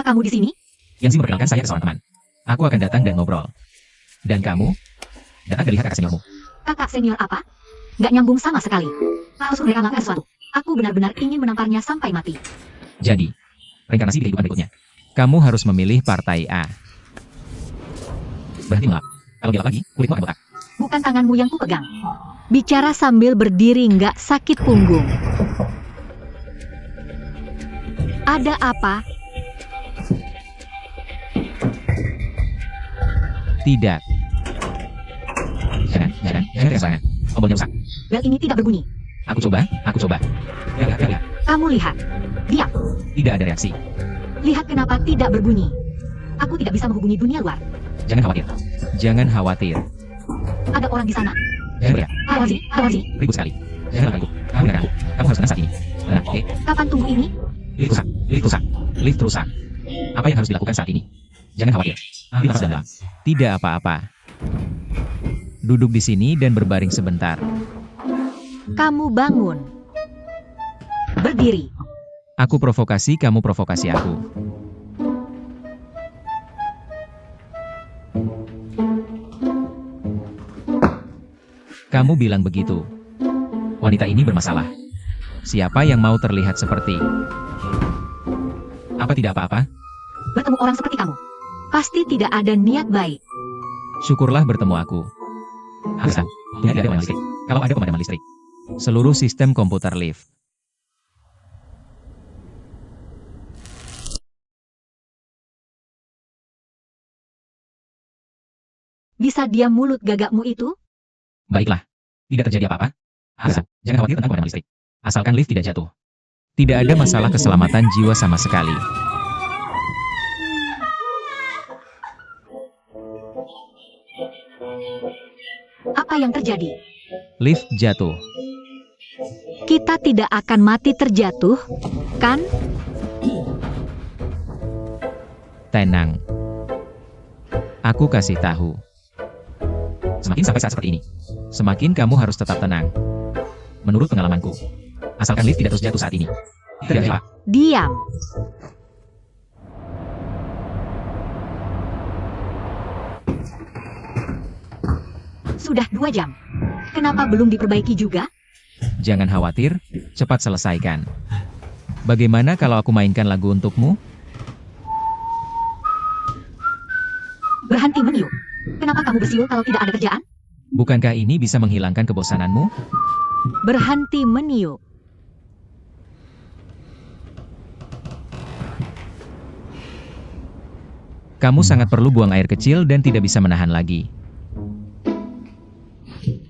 kamu di sini? Yang memperkenalkan saya ke seorang teman. Aku akan datang dan ngobrol. Dan kamu datang dan lihat kakak seniormu. Kakak senior apa? Nggak nyambung sama sekali. Harus mereka melakukan sesuatu. Aku benar-benar ingin menamparnya sampai mati. Jadi, reinkarnasi di kehidupan berikutnya. Kamu harus memilih partai A. Berhenti melap. Kalau gelap lagi, kulitmu akan botak. Bukan tanganmu yang kupegang. Bicara sambil berdiri nggak sakit punggung. Ada apa? Tidak. Jangan kesangan. Tombolnya rusak. Bel ini tidak berbunyi. Aku coba. Lihat. Kamu lihat. Diam. Tidak ada reaksi. Lihat kenapa tidak berbunyi. Aku tidak bisa menghubungi dunia luar. Jangan khawatir. Ada orang di sana. Jangan beriak. Ada sini. Ribut sekali. Jangan lakukan aku. Kamu dengar aku. Kamu harus tenang saat ini. Tenang, oke? Kapan tunggu ini? Lift rusak. Apa yang harus dilakukan saat ini? Jangan khawatir. Ambil nafas dalam. Tidak apa-apa. Duduk di sini dan berbaring sebentar. Kamu bangun. Berdiri. Aku provokasi, kamu provokasi aku. Kamu bilang begitu. Wanita ini bermasalah. Siapa yang mau terlihat seperti? Apa tidak apa-apa? Bertemu orang seperti kamu. Pasti tidak ada niat baik. Syukurlah bertemu aku. Harus tahu, tidak ada pemadaman listrik. Kalau ada pemadaman listrik. Seluruh sistem komputer lift. Bisa diam mulut gagakmu itu? Baiklah. Tidak terjadi apa-apa. Jangan khawatir tentang pemadaman listrik. Asalkan lift tidak jatuh. Tidak ada masalah keselamatan jiwa sama sekali. Apa yang terjadi? Lift jatuh. Kita tidak akan mati terjatuh, kan? Tenang. Aku kasih tahu. Semakin sampai saat seperti ini, semakin kamu harus tetap tenang. Menurut pengalamanku, asalkan lift tidak terus jatuh saat ini. Tidak apa. Diam. Sudah 2 jam. Kenapa belum diperbaiki juga? Jangan khawatir, cepat selesaikan. Bagaimana kalau aku mainkan lagu untukmu? Berhenti meniup. Kenapa kamu bersiul kalau tidak ada kerjaan? Bukankah ini bisa menghilangkan kebosananmu? Berhenti meniup. Kamu sangat perlu buang air kecil dan tidak bisa menahan lagi.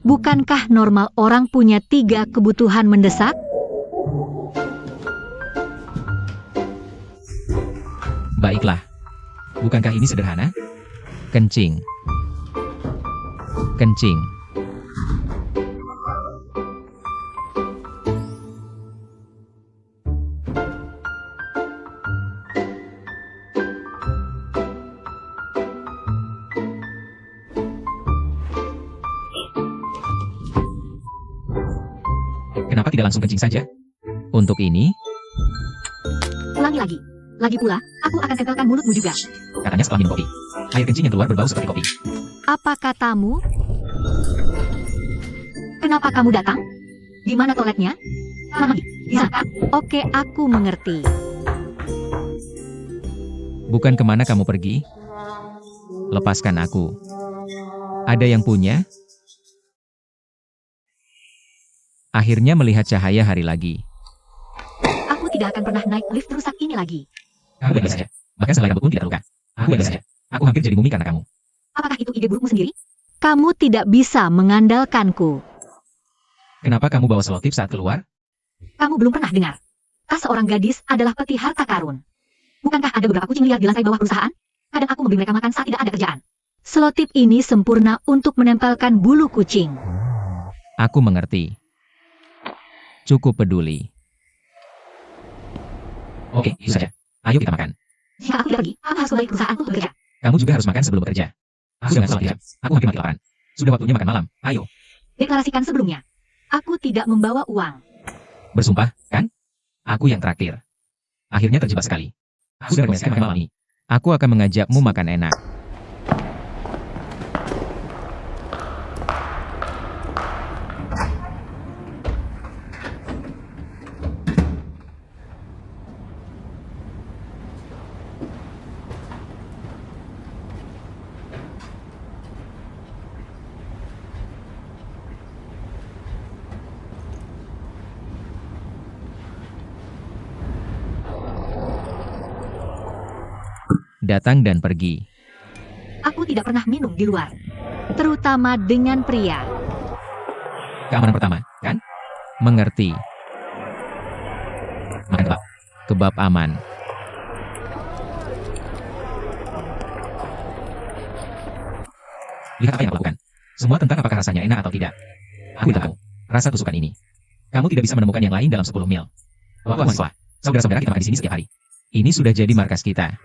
Bukankah normal orang punya 3 kebutuhan mendesak? Baiklah. Bukankah ini sederhana? Kencing. Kenapa tidak langsung kencing saja? Untuk ini, Ulangi lagi. Lagi pula, aku akan tempelkan mulutmu juga. katanya setelah minum kopi. Air kencing yang keluar berbau seperti kopi. Apa katamu? Kenapa kamu datang? Di mana toiletnya? Mama, di sana. Oke, aku mengerti. Bukan kemana kamu pergi? Lepaskan aku. Ada yang punya? Akhirnya melihat cahaya hari lagi. Aku tidak akan pernah naik lift rusak ini lagi. Kamu baik saja. Bahkan selai rambut pun tidak terluka. Aku baik saja. Aku hampir jadi mumi karena kamu. Apakah itu ide burukmu sendiri? Kamu tidak bisa mengandalkanku. Kenapa kamu bawa selotip saat keluar? Kamu belum pernah dengar. Tas seorang gadis adalah peti harta karun. Bukankah ada beberapa kucing liar di lantai bawah perusahaan? Kadang aku memberi mereka makan saat tidak ada kerjaan. Selotip ini sempurna untuk menempelkan bulu kucing. Aku mengerti. Cukup peduli. Oke, itu saja. Ayo kita makan. Jika aku tidak pergi, aku harus kembali ke perusahaan untuk bekerja. Kamu juga harus makan sebelum bekerja. Aku jangan salah lihat. Aku hampir mati kelaparan. Sudah waktunya makan malam. Ayo. Deklarasikan sebelumnya. Aku tidak membawa uang. Bersumpah, kan? Aku yang traktir. Akhirnya terjebak sekali. Aku sudah rekomendasikan makan malam ini. Aku akan mengajakmu makan enak. Datang dan pergi. Aku tidak pernah minum di luar. Terutama dengan pria. Keamanan pertama, kan? Mengerti. Makan kebab. Kebab aman. Lihat apa yang aku lakukan. Semua tentang apakah rasanya enak atau tidak. Aku tahu. Rasa tusukan ini. Kamu tidak bisa menemukan yang lain dalam 10 mil. Waktu mahasiswa, saudara-saudara kita makan di sini setiap hari. Ini sudah jadi markas kita.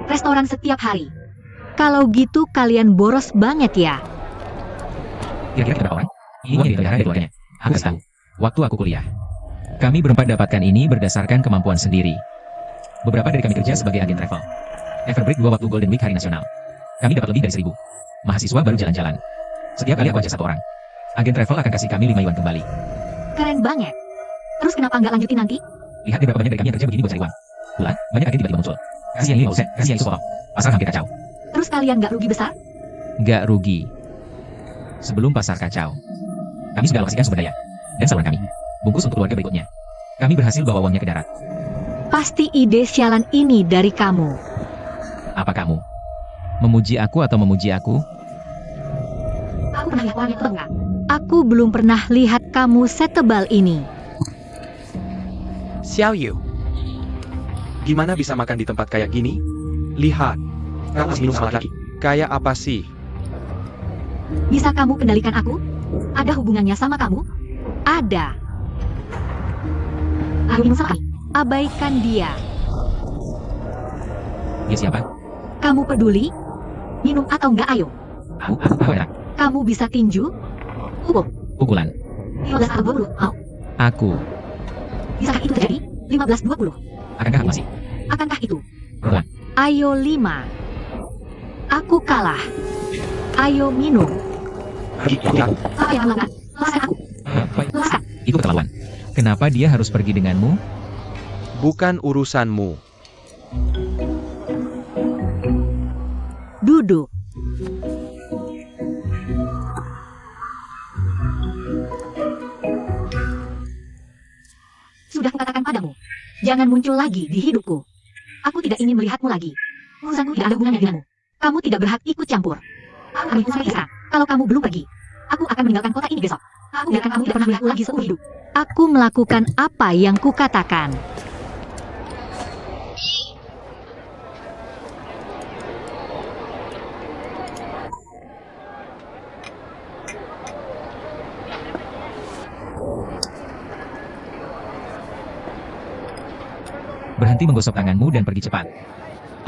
Restoran setiap hari. Kalau gitu kalian boros banget ya. Kira-kira kita berapa orang? Ini yang dipelihara dari keluarganya. Aku kasih tahu. Waktu aku kuliah. Kami berempat dapatkan ini berdasarkan kemampuan sendiri. Beberapa dari kami kerja sebagai agen travel. Everbreak 2 waktu Golden Week hari nasional. Kami dapat lebih dari 1.000. Mahasiswa baru jalan-jalan. Setiap kali aku ajak 1 orang, agen travel akan kasih kami 5 yuan kembali. Keren banget. Terus kenapa nggak lanjutin nanti? Lihat berapa banyak dari kami yang kerja begini buat cari uang. Bulan, banyak agen tiba-tiba muncul. Kasih yang ini 5%, kasih yang itu potong. Pasar hampir kacau. Terus kalian nggak rugi besar? Nggak rugi. Sebelum pasar kacau, kami sudah alokasikan sumber daya dan saluran kami. Bungkus untuk keluarga berikutnya. Kami berhasil bawa uangnya ke darat. Pasti ide sialan ini dari kamu. Apa kamu? Memuji aku atau memuji aku? Aku pernah lihat uangnya tebal nggak? Aku belum pernah lihat kamu setebal ini. Xiao Yu, gimana bisa makan di tempat kayak gini? Lihat, kamu harus minum sama laki. Kayak apa sih? Bisa kamu kendalikan aku? Ada hubungannya sama kamu? Ada. Ayo minum sama kami. Abaikan dia. Dia siapa? Kamu peduli? Minum atau enggak ayo? Aku enak. Kamu bisa tinju? Pukulan. 15 atau 20? Mau? Aku. Bisakah itu terjadi? 15-20? Akankah aku masih? Akankah itu? Pukulan. Ayo 5. Aku kalah. Ayo minum. Apa yang kamu lakukan? Lepaskan aku. Lepaskan. Itu keterlaluan. Kenapa dia harus pergi denganmu? Bukan urusanmu. Duduk. Sudah kukatakan padamu, jangan muncul lagi di hidupku. Aku tidak ingin melihatmu lagi. Urusanku tidak ada hubungannya denganmu. Kamu tidak berhak ikut campur. Aku akan sekarang. Kalau kamu belum pergi, aku akan meninggalkan kota ini besok. Aku biarkan kamu tidak pernah melihatku lagi seumur hidup. Aku melakukan apa yang kukatakan. Berhenti menggosok tanganmu dan pergi cepat.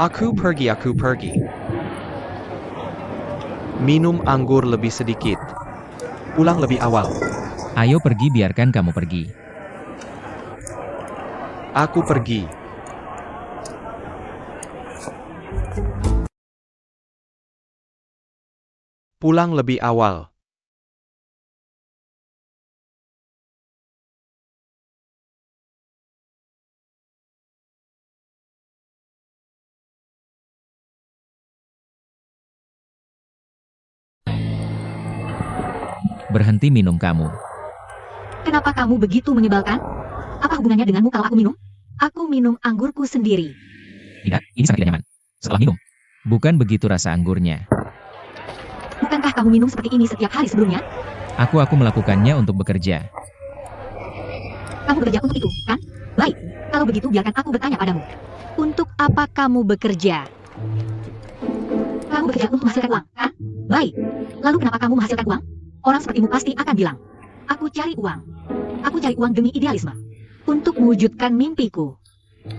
Aku pergi. Minum anggur lebih sedikit. Pulang lebih awal. Ayo pergi, biarkan kamu pergi. Aku pergi. Pulang lebih awal. Berhenti minum kamu. Kenapa kamu begitu menyebalkan? Apa hubungannya denganmu kalau aku minum? Aku minum anggurku sendiri. Tidak, ini sangat tidak nyaman. Setelah minum. Bukan begitu rasa anggurnya. Bukankah kamu minum seperti ini setiap hari sebelumnya? Aku melakukannya untuk bekerja. Kamu bekerja untuk itu, kan? Baik, kalau begitu biarkan aku bertanya padamu. Untuk apa kamu bekerja? Kamu bekerja untuk menghasilkan uang, kan? Baik, lalu kenapa kamu menghasilkan uang? Orang sepertimu pasti akan bilang, aku cari uang. Aku cari uang demi idealisme. Untuk mewujudkan mimpiku.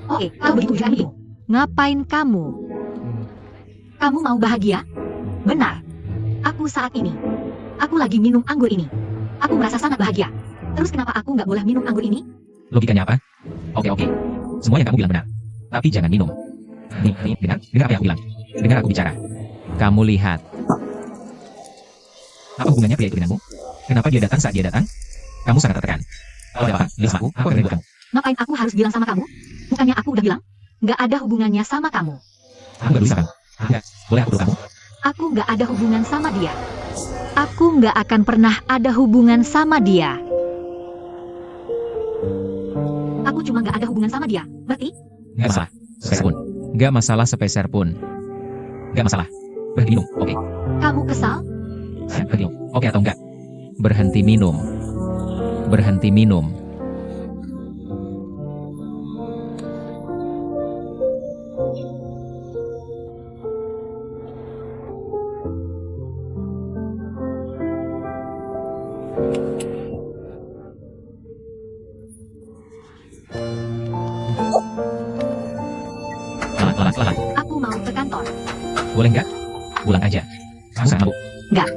Oke, kalau begitu wujudkan mimpimu. Ngapain kamu? Kamu mau bahagia? Benar. Aku saat ini. Aku lagi minum anggur ini. Aku merasa sangat bahagia. Terus kenapa aku nggak boleh minum anggur ini? Logikanya apa? Oke. Semua yang kamu bilang benar. Tapi jangan minum. Nih, dengar apa yang aku bilang. Dengar aku bicara. Kamu lihat. Apa hubungannya pria itu denganmu? Kenapa dia datang saat dia datang? Kamu sangat tertekan. Kalau ada apa, lihat sama aku akan membuat kamu. Ngapain aku harus bilang sama kamu? Bukannya aku udah bilang? Nggak ada hubungannya sama kamu. Aku gak bisa kamu. Enggak, boleh aku peluk kamu? Aku nggak ada hubungan sama dia. Aku nggak akan pernah ada hubungan sama dia. Aku cuma nggak ada hubungan sama dia. Berarti? Gak masalah, sepeser pun. Gak masalah sepeser pun. Gak masalah. Berhenti minum, oke? Kamu kesal? Berhenti minum, oke atau enggak? Berhenti minum. Berhenti minum. Lalat. Aku mau ke kantor. Boleh nggak? Pulang aja. Kamu sangat mabuk. Nggak.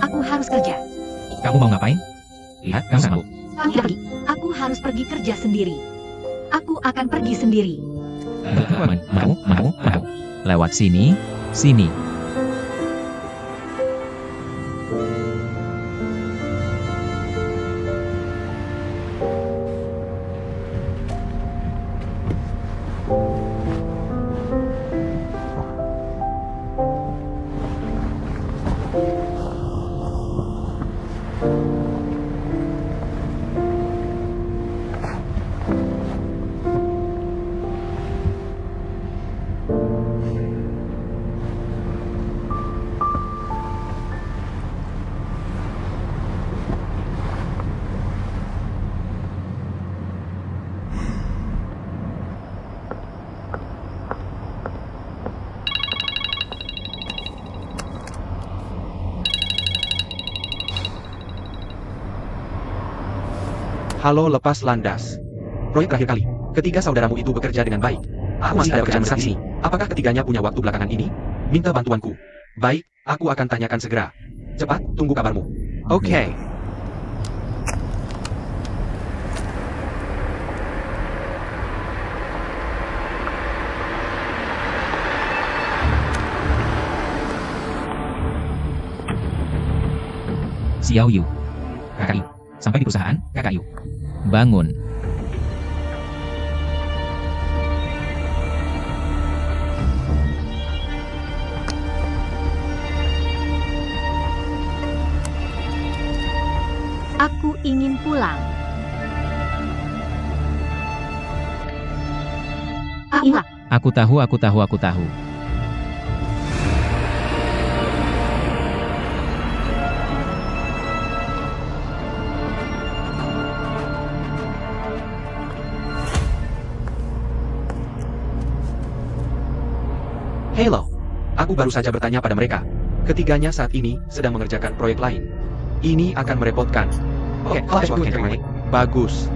Aku harus kerja. Kamu mau ngapain? Lihat, kamu sangat mabuk. Kamu tidak pergi. Aku harus pergi kerja sendiri. Aku akan pergi sendiri. Mau. Lewat sini. Halo, lepas landas. Proyek terakhir kali. Ketiga saudaramu itu bekerja dengan baik. Aku masih ada pekerjaan besar di sini. Apakah ketiganya punya waktu belakangan ini? Minta bantuanku. Baik, aku akan tanyakan segera. Cepat, tunggu kabarmu. Oke. Xiao Yu. KKI. Sampai di perusahaan, KKI. Bangun. Aku ingin pulang. Aku tahu. Hello. Aku baru saja bertanya pada mereka. Ketiganya saat ini sedang mengerjakan proyek lain. Ini akan merepotkan. Oke, bagus.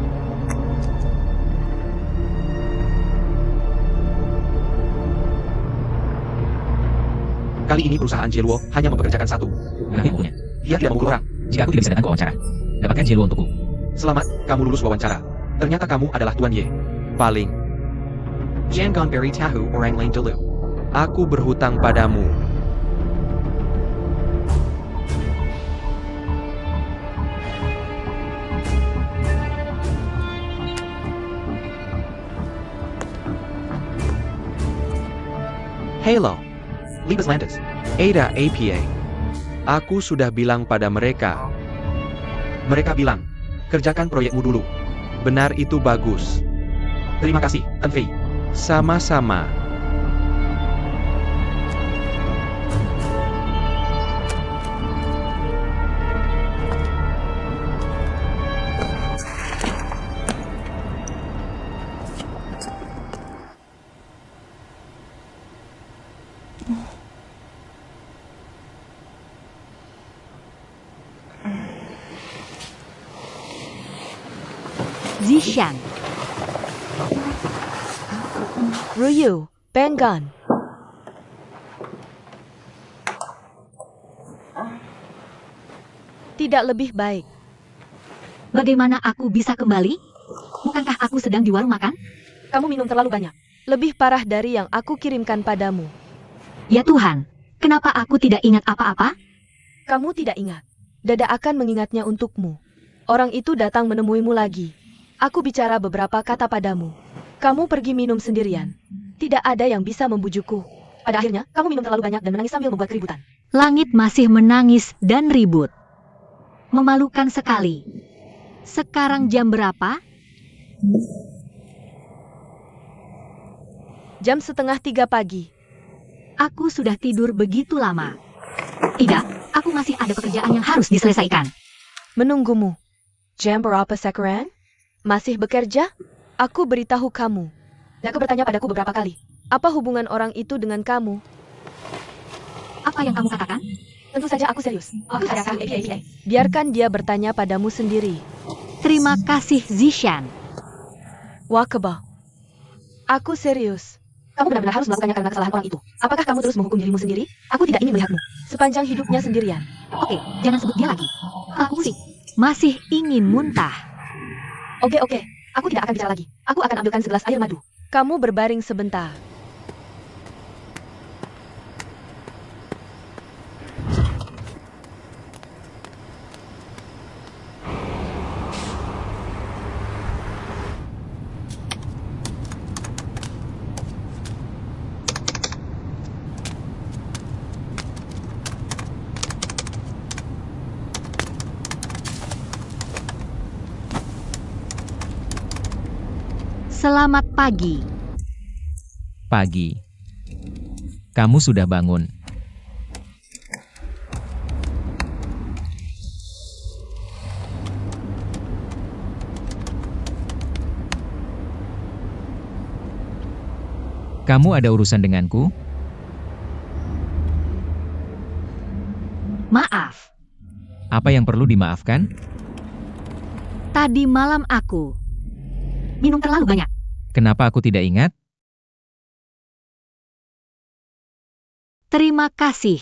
Kali ini perusahaan Jeluo hanya mempekerjakan satu. Dia tidak mengukur orang. Jika aku tidak bisa datang ke wawancara, dapatkan Jeluo untukku. Selamat, kamu lulus wawancara. Ternyata kamu adalah Tuan Ye. Paling. Jangan beri tahu orang lain dulu. Aku berhutang padamu. Halo. Liebes Landes. Ada APA. Aku sudah bilang pada mereka. Mereka bilang, kerjakan proyekmu dulu. Benar, itu bagus. Terima kasih, Envy. Sama-sama. Zishan. Ryu, Bengan. Tidak lebih baik. Bagaimana aku bisa kembali? Bukankah aku sedang di warung makan? Kamu minum terlalu banyak. Lebih parah dari yang aku kirimkan padamu. Ya Tuhan, kenapa aku tidak ingat apa-apa? Kamu tidak ingat. Dada akan mengingatnya untukmu. Orang itu datang menemuimu lagi. Aku bicara beberapa kata padamu. Kamu pergi minum sendirian. Tidak ada yang bisa membujukku. Pada akhirnya, kamu minum terlalu banyak dan menangis sambil membuat keributan. Langit masih menangis dan ribut. Memalukan sekali. Sekarang jam berapa? Jam 2:30 pagi. Aku sudah tidur begitu lama. Tidak, aku masih ada pekerjaan yang harus diselesaikan. Menunggumu. Jam berapa sekarang? Masih bekerja? Aku beritahu kamu. Daka bertanya padaku beberapa kali. Apa hubungan orang itu dengan kamu? Apa yang kamu katakan? Tentu saja aku serius. Aku tidak akan APA. Biarkan dia bertanya padamu sendiri. Terima kasih Zishan. Wakaba. Aku serius. Kamu benar-benar harus melakukannya karena kesalahan orang itu. Apakah kamu terus menghukum dirimu sendiri? Aku tidak ingin melihatmu. Sepanjang hidupnya sendirian. Oke, jangan sebut dia lagi. Aku sih masih ingin muntah. Oke. Aku tidak akan bicara lagi. Aku akan ambilkan segelas air madu. Kamu berbaring sebentar. Selamat pagi. Pagi. Kamu sudah bangun. Kamu ada urusan denganku? Maaf, Apa yang perlu dimaafkan? tadi malam aku minum terlalu banyak. Kenapa aku tidak ingat? Terima kasih.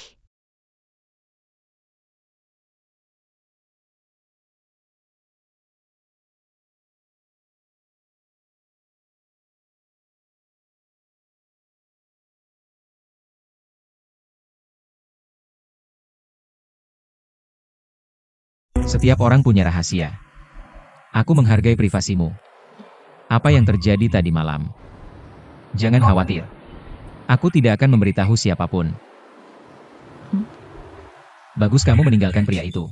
Setiap orang punya rahasia. Aku menghargai privasimu. Apa yang terjadi tadi malam? Jangan khawatir. Aku tidak akan memberitahu siapapun. Bagus kamu meninggalkan pria itu.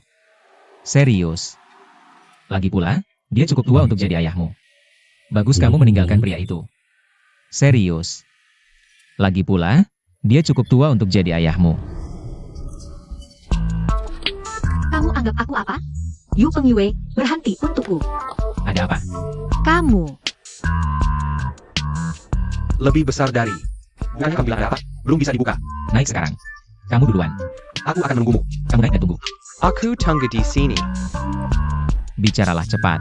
Serius. Lagi pula, dia cukup tua untuk jadi ayahmu. Bagus kamu meninggalkan pria itu. Serius. Lagi pula, dia cukup tua untuk jadi ayahmu. Kamu anggap aku apa? Yu Pengyue, berhenti untukku. Ada apa? Kamu. Lebih besar dari. Bukannya kamu bilang ada apa? Belum bisa dibuka. Naik sekarang. Kamu duluan. Aku akan menunggumu. Kamu naik dan tunggu. Aku tunggu di sini. Bicaralah cepat.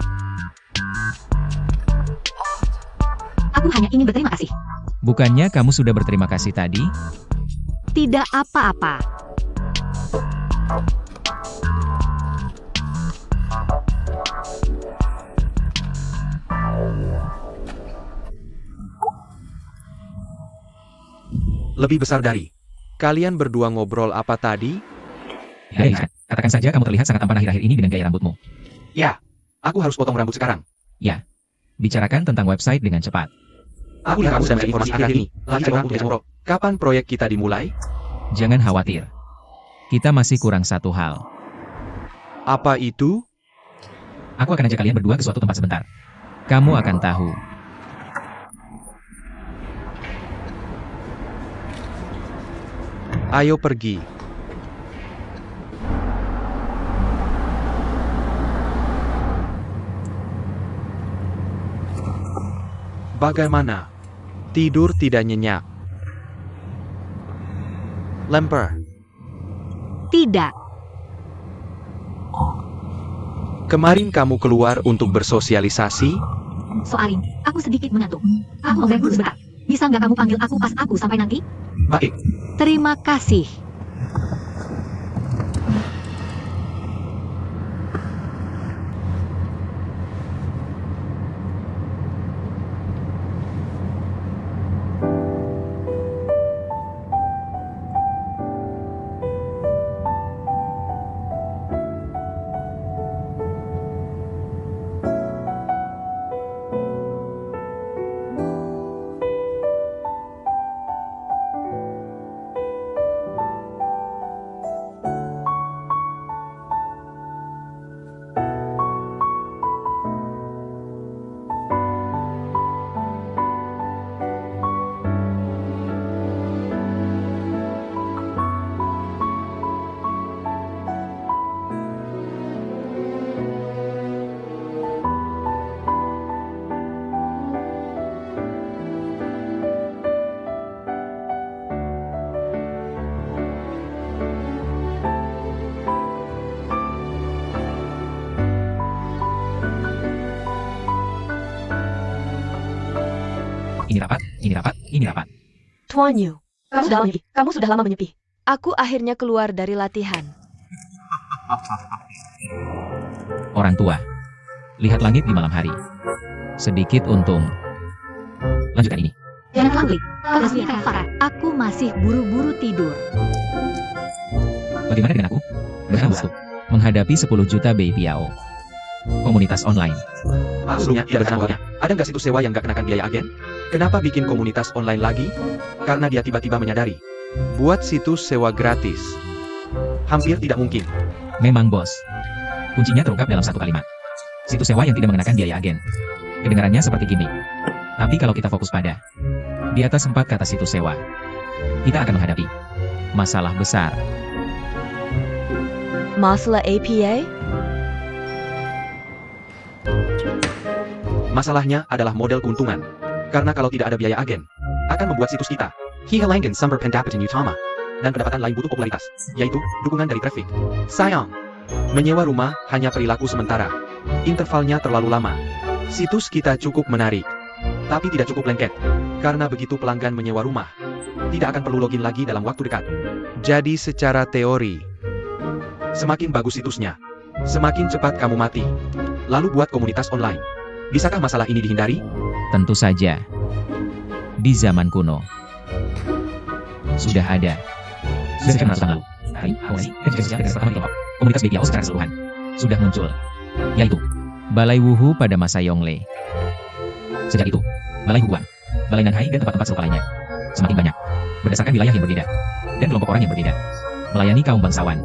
Aku hanya ingin berterima kasih. Bukannya kamu sudah berterima kasih tadi? Tidak apa-apa. Lebih besar dari. Kalian berdua ngobrol apa tadi? Hei, katakan saja kamu terlihat sangat tampan akhir-akhir ini dengan gaya rambutmu. Ya, aku harus potong rambut sekarang. Ya. Bicarakan tentang website dengan cepat. Aku lihat kamu sedang informasi akhir ini. Lagi cari waktu ngobrol. Kapan proyek kita dimulai? Jangan khawatir. Kita masih kurang satu hal. Apa itu? Aku akan ajak kalian berdua ke suatu tempat sebentar. Kamu akan tahu. Ayo pergi. Bagaimana? Tidur tidak nyenyak. Lempar. Tidak. Kemarin kamu keluar untuk bersosialisasi? Soalin, aku sedikit mengantuk. Aku mau break dulu sebentar. Bisa nggak kamu panggil aku pas aku sampai nanti? Baik. Terima kasih. Ini rapat, ini rapat, ini rapat. Tuan Yu, kamu sudah lama menyepi. Aku akhirnya keluar dari latihan. Orang tua. Lihat langit di malam hari. Sedikit untung. Lanjutkan ini. Jangan terlalu peresmikan Farah. Aku masih buru-buru tidur. Bagaimana dengan aku? Berham waktu. Menghadapi 10 juta BPAO. Komunitas online. Sebelumnya, tidak bertanggung. Ada nggak situs sewa yang nggak kenakan biaya agen? Kenapa bikin komunitas online lagi? Karena dia tiba-tiba menyadari. Buat situs sewa gratis. Hampir tidak mungkin. Memang bos. Kuncinya terungkap dalam satu kalimat. Situs sewa yang tidak mengenakan biaya agen. Kedengarannya seperti gimmick. Tapi kalau kita fokus pada di atas 4 kata situs sewa, kita akan menghadapi masalah besar. Masalah APA? Masalahnya adalah model keuntungan. Karena kalau tidak ada biaya agen, akan membuat situs kita kehilangan sumber pendapatan utama. Dan pendapatan lain butuh popularitas, yaitu dukungan dari traffic. Sayang, menyewa rumah hanya perilaku sementara. Intervalnya terlalu lama. Situs kita cukup menarik, tapi tidak cukup lengket. Karena begitu pelanggan menyewa rumah, tidak akan perlu login lagi dalam waktu dekat. Jadi secara teori, semakin bagus situsnya, semakin cepat kamu mati. Lalu buat komunitas online. Bisakah masalah ini dihindari? Tentu saja. Di zaman kuno sudah ada. Sejak ratusan lalu, komunitas BPAO secara keseluruhan sudah muncul, yaitu Balai Wuhu pada masa Yongle. Sejak itu, Balai Huguan, Balai Nanhai dan tempat-tempat serupa lainnya semakin banyak, berdasarkan wilayah yang berbeda dan kelompok orang yang berbeda, melayani kaum bangsawan,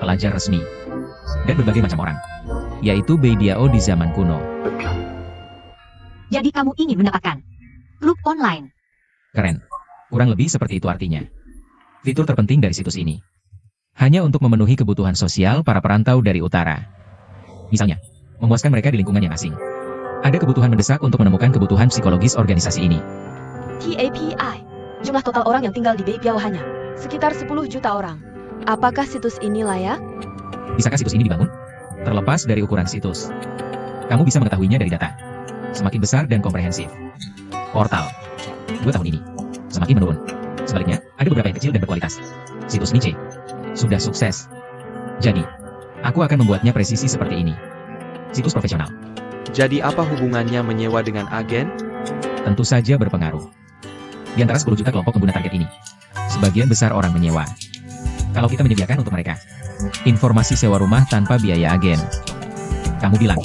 pelajar resmi, dan berbagai macam orang, yaitu BPAO di zaman kuno. Jadi kamu ingin mendapatkan look online. Keren. Kurang lebih seperti itu artinya. Fitur terpenting dari situs ini hanya untuk memenuhi kebutuhan sosial para perantau dari utara. Misalnya, memuaskan mereka di lingkungan yang asing. Ada kebutuhan mendesak untuk menemukan kebutuhan psikologis organisasi ini. TAPI. Jumlah total orang yang tinggal di BPAO hanya sekitar 10 juta orang. Apakah situs ini layak? Bisakah situs ini dibangun? Terlepas dari ukuran situs, kamu bisa mengetahuinya dari data. Semakin besar dan komprehensif. Portal 2 tahun ini semakin menurun. Sebaliknya, ada beberapa yang kecil dan berkualitas. Situs Niche sudah sukses. Jadi, aku akan membuatnya presisi seperti ini. Situs profesional. Jadi apa hubungannya menyewa dengan agen? Tentu saja berpengaruh. Di antara 10 juta kelompok pengguna target ini, sebagian besar orang menyewa. Kalau kita menyediakan untuk mereka informasi sewa rumah tanpa biaya agen, kamu bilang,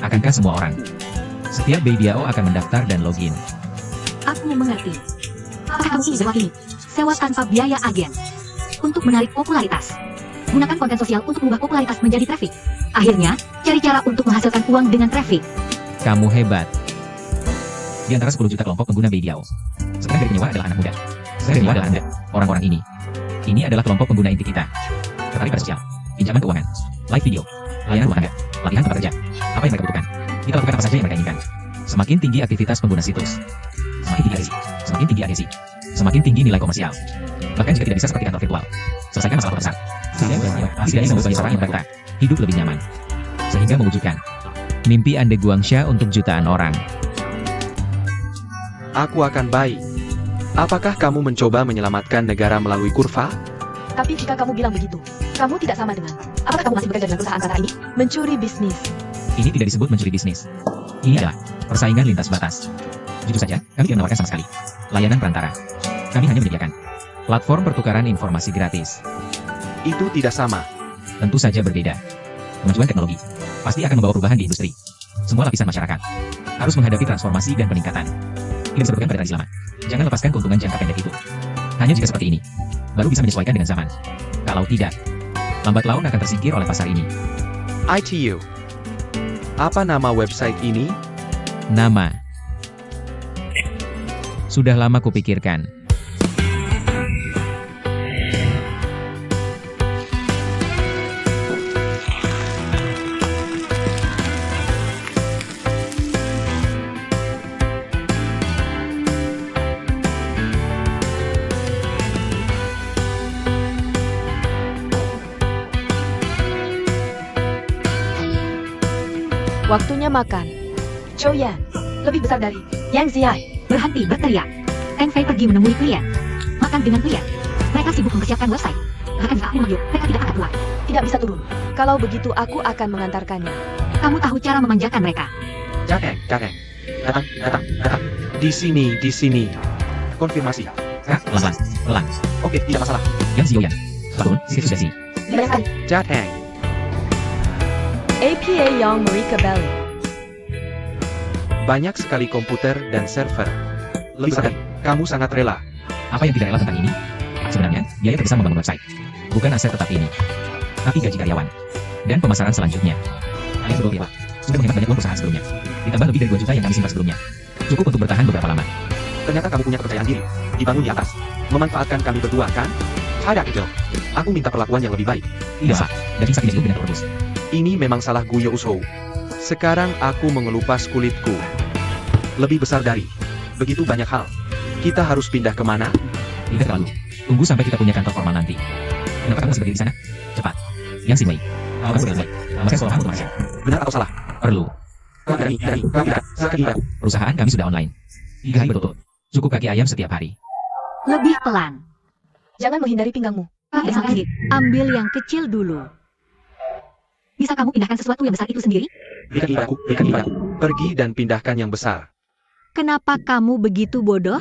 akankah semua orang setiap BPAO akan mendaftar dan login? Aku mengerti. Apakah kamu ingin mewakili sewa tanpa biaya agen untuk menarik popularitas? Gunakan konten sosial untuk mengubah popularitas menjadi traffic. Akhirnya, cari cara untuk menghasilkan uang dengan traffic. Kamu hebat. Di antara 10 juta kelompok pengguna BPAO, setengah dari penyewa adalah anak muda. Setengah dari penyewa adalah Anda. Orang-orang ini adalah kelompok pengguna inti kita. Tertarik pada sosial, pinjaman keuangan, live video, layanan rumah tangga, latihan tempat kerja. Apa yang mereka butuhkan? Kita lakukan apa saja yang mereka inginkan. Semakin tinggi aktivitas pengguna situs, semakin tinggi adhesi, semakin tinggi adhesi, semakin tinggi nilai komersial. Bahkan jika tidak bisa seperti kantor virtual, selesaikan masalah besar. Setidaknya membuat banyak orang yang berkata, hidup lebih nyaman. Sehingga mewujudkan mimpi Ande Guangxia untuk jutaan orang. Aku akan baik. Apakah kamu mencoba menyelamatkan negara melalui kurva? Tapi jika kamu bilang begitu, kamu tidak sama dengan. Apakah kamu masih bekerja dengan perusahaan kata ini? Mencuri bisnis. Ini tidak disebut mencuri bisnis. Ini adalah persaingan lintas batas. Jujur saja, kami tidak menawarkan sama sekali layanan perantara. Kami hanya menyediakan platform pertukaran informasi gratis. Itu tidak sama. Tentu saja berbeda. Kemajuan teknologi pasti akan membawa perubahan di industri. Semua lapisan masyarakat harus menghadapi transformasi dan peningkatan. Ini disebutkan pada tradisi lama. Jangan lepaskan keuntungan jangka pendek itu. Hanya jika seperti ini, baru bisa menyesuaikan dengan zaman. Kalau tidak, lambat laun akan tersingkir oleh pasar ini. ITU. Apa nama website ini? Nama. Sudah lama kupikirkan. Waktunya makan. Chou Yan, lebih besar dari Yang Ziai. Berhenti berteriak. Teng Fei pergi menemui klien. Makan dengan klien. Mereka sibuk mempersiapkan website. Bahkan jika aku memanggil, mereka tidak akan keluar. Tidak bisa turun. Kalau begitu aku akan mengantarkannya. Kamu tahu cara memanjakan mereka. Jateng. Datang. Di sini. Konfirmasi. Pelan. Oke, tidak masalah. Yang Zioyan. Bangun, sisi sudah sini. Banyak sekali. Jateng. APA Yang Marika Belly. Banyak sekali komputer dan server. Lebih sekali, kamu sangat rela. Apa yang tidak rela tentang ini? Sebenarnya, biaya terbesar membangun website. Bukan aset tetap ini. Tapi gaji karyawan. Dan pemasaran selanjutnya. Kalian berdua ya, Pak. Sudah menghemat banyak uang perusahaan sebelumnya. Ditambah lebih dari 2 juta yang kami simpan sebelumnya. Cukup untuk bertahan beberapa lama. Ternyata kamu punya kepercayaan diri. Dibangun di atas. Memanfaatkan kami berdua, kan? Tidak kecil. Aku minta perlakuan yang lebih baik. Tidak, Pak. Daging sapi itu dengan rebus. Ini memang salah Guyo Usou. Sekarang aku mengelupas kulitku. Lebih besar dari begitu banyak hal. Kita harus pindah kemana? Tidak terlalu. Tunggu sampai kita punya kantor formal nanti. Kenapa kamu masih berdiri di sana? Cepat. Yang Sinwei. Kamu udah selesai. Saya soal kamu Malaysia. Benar atau salah? Perlu. Tidak. Perusahaan kami sudah online. 3 hari berturut. Cukup kaki ayam setiap hari. Lebih pelan. Jangan menghindari pinggangmu. Tidak sampai sedikit. Ambil yang kecil dulu. Bisa kamu pindahkan sesuatu yang besar itu sendiri? Berikan aku. Pergi dan pindahkan yang besar. Kenapa kamu begitu bodoh?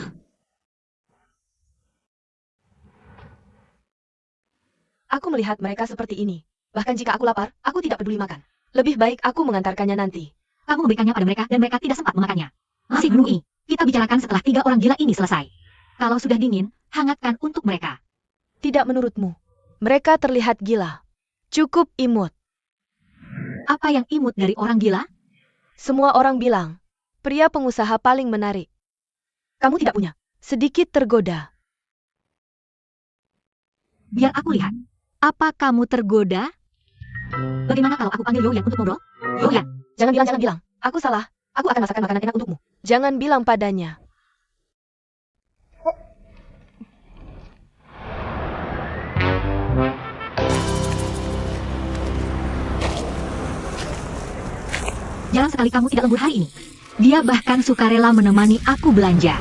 Aku melihat mereka seperti ini. Bahkan jika aku lapar, aku tidak peduli makan. Lebih baik aku mengantarkannya nanti. Kamu memberikannya pada mereka dan mereka tidak sempat memakannya. Masih menunggu ini. Kita bicarakan setelah 3 orang gila ini selesai. Kalau sudah dingin, hangatkan untuk mereka. Tidak menurutmu. Mereka terlihat gila. Cukup imut. Apa yang imut dari orang gila? Semua orang bilang, pria pengusaha paling menarik. Kamu tidak punya. Sedikit tergoda. Biar aku lihat. Apa kamu tergoda? Bagaimana kalau aku panggil Yoyan untuk ngobrol? Yoyan, Jangan bilang. Aku salah. Aku akan masakan makanan enak untukmu. Jangan bilang padanya. jarang sekali kamu tidak lembur hari ini. Dia bahkan sukarela menemani aku belanja.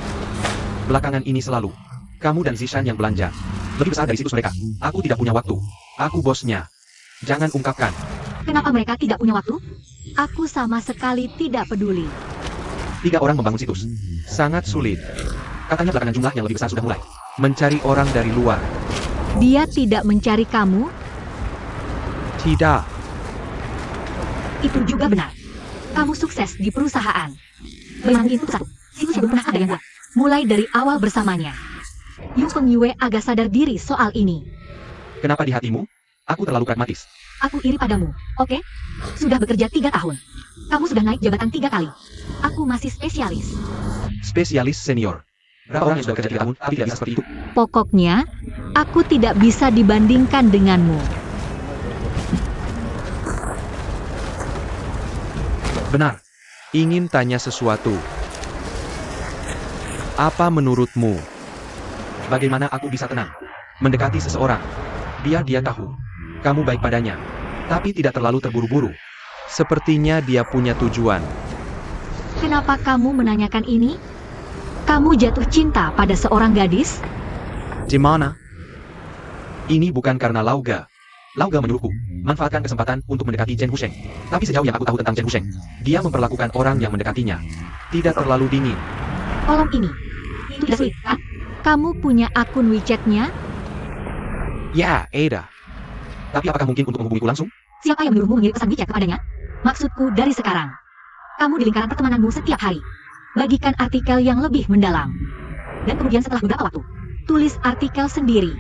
Belakangan ini selalu. Kamu dan Zishan yang belanja. Lebih besar dari situs mereka. Aku tidak punya waktu. Aku bosnya. Jangan ungkapkan. Kenapa mereka tidak punya waktu? Aku sama sekali tidak peduli. 3 orang membangun situs. Sangat sulit. Katanya belakangan jumlah yang lebih besar sudah mulai mencari orang dari luar. Dia tidak mencari kamu? Tidak. Itu juga benar. Kamu sukses di perusahaan. Bagaimana mungkin itu satu? Situs yang belum pernah ada yang buat. Mulai dari awal bersamanya. Yu Pengyue agak sadar diri soal ini. Kenapa di hatimu? Aku terlalu pragmatis. Aku iri padamu, oke? Sudah bekerja 3 tahun. Kamu sudah naik jabatan 3 kali. Aku masih spesialis. Spesialis senior. Berapa orang yang sudah bekerja 3 tahun tapi tidak bisa seperti itu? Pokoknya, aku tidak bisa dibandingkan denganmu. Benar. Ingin tanya sesuatu. Apa menurutmu? Bagaimana aku bisa tenang? Mendekati seseorang. Biar dia tahu. Kamu baik padanya. Tapi tidak terlalu terburu-buru. Sepertinya dia punya tujuan. Kenapa kamu menanyakan ini? Kamu jatuh cinta pada seorang gadis? Gimana? Ini bukan karena Lauga. Lauga menyuruhku manfaatkan kesempatan untuk mendekati Chen Husheng. Tapi sejauh yang aku tahu tentang Chen Husheng, dia memperlakukan orang yang mendekatinya tidak terlalu dingin. Tolong ini. Itu tidak sulit, kan? Kamu punya akun WeChat-nya? Ya, Ada. Tapi apakah mungkin untuk menghubungiku langsung? Siapa yang menyuruhmu mengirim pesan WeChat kepadanya? Maksudku dari sekarang. Kamu di lingkaran pertemananmu setiap hari. Bagikan artikel yang lebih mendalam. Dan kemudian setelah beberapa waktu, tulis artikel sendiri.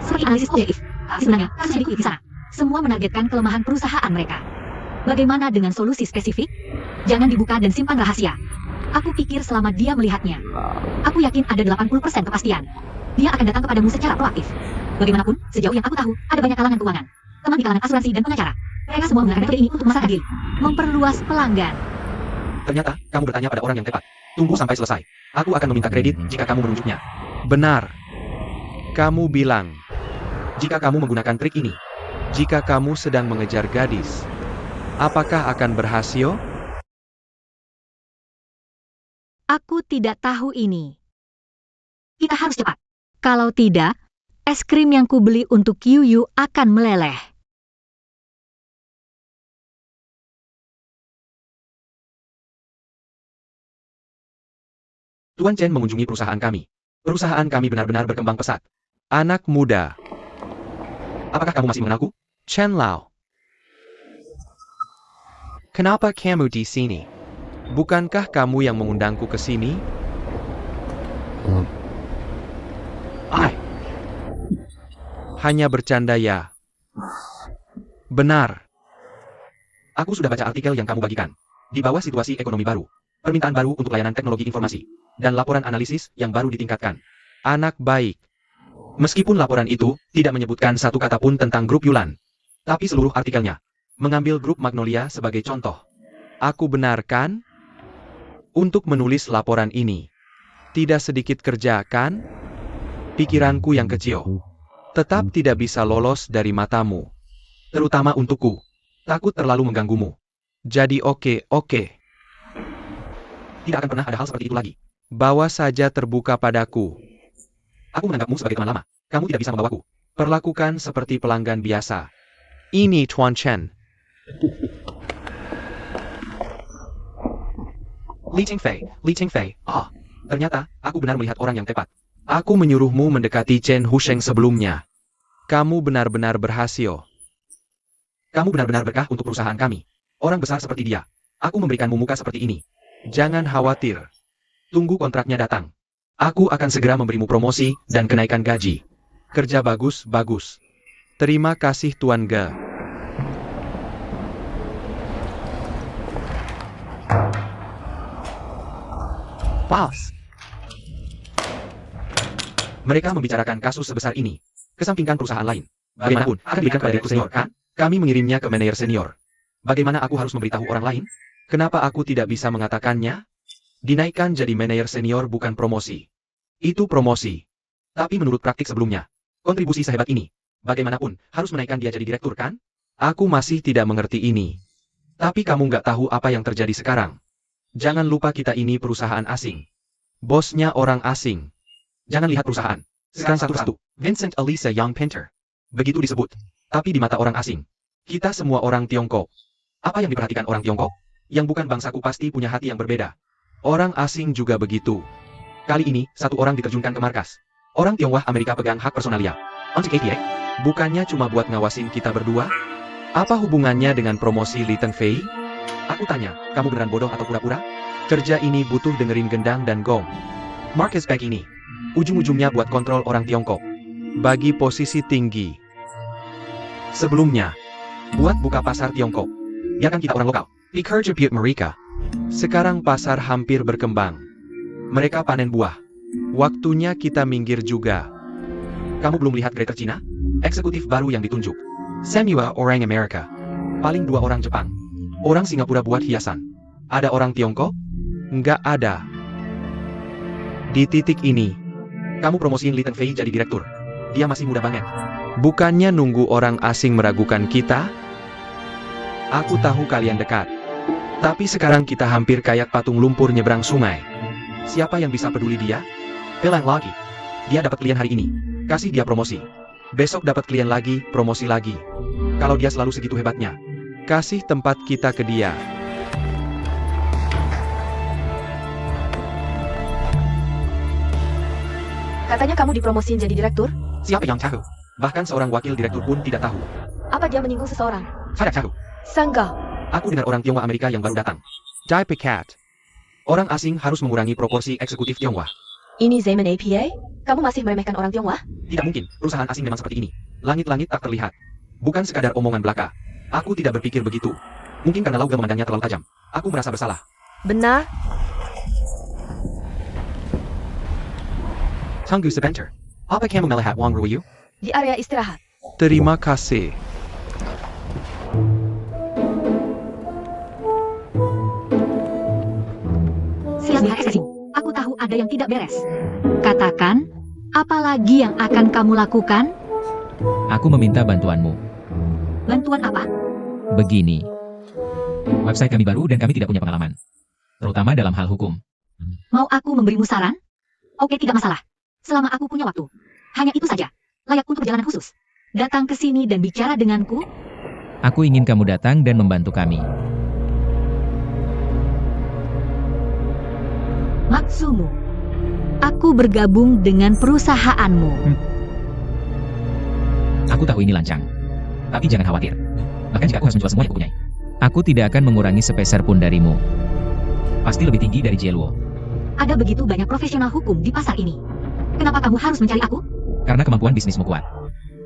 Seperti analisis objektif. Tapi sebenarnya, kasus jadi kulit di sana. Semua menargetkan kelemahan perusahaan mereka. Bagaimana dengan solusi spesifik? Jangan dibuka dan simpan rahasia. Aku pikir selama dia melihatnya. Aku yakin ada 80% kepastian. Dia akan datang kepadamu secara proaktif. Bagaimanapun, sejauh yang aku tahu, ada banyak kalangan keuangan. Teman di kalangan asuransi dan pengacara. Mereka semua menggunakan metode ini untuk memasarkan diri. Memperluas pelanggan. Ternyata, kamu bertanya pada orang yang tepat. Tunggu sampai selesai. Aku akan meminta kredit jika kamu menunjuknya. Benar. Kamu bilang, jika kamu menggunakan trik ini, jika kamu sedang mengejar gadis, apakah akan berhasil? Aku tidak tahu ini. Kita harus cepat. Kalau tidak, es krim yang kubeli untuk Yu akan meleleh. Tuan Chen mengunjungi perusahaan kami. Perusahaan kami benar-benar berkembang pesat. Anak muda. Apakah kamu masih mengenalku? Chen Lao. Kenapa kamu di sini? Bukankah kamu yang mengundangku ke sini? Ai. Hanya bercanda ya. Benar. Aku sudah baca artikel yang kamu bagikan. Di bawah situasi ekonomi baru, permintaan baru untuk layanan teknologi informasi, dan laporan analisis yang baru ditingkatkan. Anak baik. Meskipun laporan itu tidak menyebutkan satu kata pun tentang grup Yulan, tapi seluruh artikelnya mengambil grup Magnolia sebagai contoh. Aku benarkan untuk menulis laporan ini. Tidak sedikit kerja, kan? Pikiranku yang kecil tetap tidak bisa lolos dari matamu. Terutama untukku. Takut terlalu mengganggumu. Jadi oke. Tidak akan pernah ada hal seperti itu lagi. Bawa saja terbuka padaku. Aku menganggapmu sebagai teman lama. Kamu tidak bisa membawaku. Perlakukan seperti pelanggan biasa. Ini Tuan Chen. Li Qingfei. Ternyata, aku benar melihat orang yang tepat. Aku menyuruhmu mendekati Chen Husheng sebelumnya. Kamu benar-benar berhasil. Kamu benar-benar berkah untuk perusahaan kami. Orang besar seperti dia. Aku memberikanmu muka seperti ini. Jangan khawatir. Tunggu kontraknya datang. Aku akan segera memberimu promosi dan kenaikan gaji. Kerja bagus. Terima kasih Tuan Ge. Pals. Mereka membicarakan kasus sebesar ini. Kesampingkan perusahaan lain. Bagaimanapun, akan diberikan pada direktur senior, kan? Kami mengirimnya ke manajer senior. Bagaimana aku harus memberitahu orang lain? Kenapa aku tidak bisa mengatakannya? Dinaikkan jadi manajer senior bukan promosi. Itu promosi. Tapi menurut praktik sebelumnya, kontribusi sehebat ini, bagaimanapun, harus menaikkan dia jadi direktur, kan? Aku masih tidak mengerti ini. Tapi kamu nggak tahu apa yang terjadi sekarang. Jangan lupa kita ini perusahaan asing. Bosnya orang asing. Jangan lihat perusahaan. Sekarang satu-satu. Vincent Elisa Young Painter. Begitu disebut. Tapi di mata orang asing, kita semua orang Tiongkok. Apa yang diperhatikan orang Tiongkok? Yang bukan bangsaku pasti punya hati yang berbeda. Orang asing juga begitu. Kali ini, satu orang diterjunkan ke markas. Orang Tionghoa Amerika pegang hak personalia. Untuk APA? Bukannya cuma buat ngawasin kita berdua? Apa hubungannya dengan promosi Li Tengfei? Aku tanya, kamu beneran bodoh atau pura-pura? Kerja ini butuh dengerin gendang dan gong. Marcus Bag ini, ujung-ujungnya buat kontrol orang Tiongkok. Bagi posisi tinggi. Sebelumnya, buat buka pasar Tiongkok. Ya kan kita orang lokal. Pekerja Butte mereka. Sekarang pasar hampir berkembang. Mereka panen buah. Waktunya kita minggir juga. Kamu belum lihat Greater China? Eksekutif baru yang ditunjuk. Samuel orang Amerika. Paling 2 orang Jepang. Orang Singapura buat hiasan. Ada orang Tiongkok? Nggak ada. Di titik ini, kamu promosiin Li Tengfei jadi direktur. Dia masih muda banget. Bukannya nunggu orang asing meragukan kita? Aku tahu kalian dekat. Tapi sekarang kita hampir kayak patung lumpur nyebrang sungai. Siapa yang bisa peduli dia? Pelan lagi. Dia dapat klien hari ini. Kasih dia promosi. Besok dapat klien lagi, promosi lagi. Kalau dia selalu segitu hebatnya, kasih tempat kita ke dia. Katanya kamu dipromosiin jadi direktur? Siapa yang tahu? Bahkan seorang wakil direktur pun tidak tahu. Apa dia menyinggung seseorang? Saya tahu. Sangga. Aku dengar orang Tionghoa Amerika yang baru datang. Dai Pekat. Orang asing harus mengurangi proporsi eksekutif Tionghoa. Ini Zaman APA? Kamu masih meremehkan orang Tionghoa? Tidak mungkin, perusahaan asing memang seperti ini. Langit-langit tak terlihat. Bukan sekadar omongan belaka. Aku tidak berpikir begitu. Mungkin karena Lauga memandangnya terlalu tajam. Aku merasa bersalah. Benar. Tunggu sebentar. Apa kamu melihat Wang Ruiyu? Di area istirahat. Terima kasih. Siap eksesi. Aku tahu ada yang tidak beres. Katakan, apa lagi yang akan kamu lakukan? Aku meminta bantuanmu. Bantuan apa? Begini. Website kami baru dan kami tidak punya pengalaman. Terutama dalam hal hukum. Mau aku memberimu saran? Oke, tidak masalah. Selama aku punya waktu. Hanya itu saja. Layak untuk perjalanan khusus. Datang ke sini dan bicara denganku. Aku ingin kamu datang dan membantu kami. Maksudmu? Aku bergabung dengan perusahaanmu. Aku tahu ini lancang. Tapi jangan khawatir. Bahkan jika aku harus menjual semua yang kupunyai, aku tidak akan mengurangi sepeser pun darimu. Pasti lebih tinggi dari Jelwo. Ada begitu banyak profesional hukum di pasar ini. Kenapa kamu harus mencari aku? Karena kemampuan bisnismu kuat.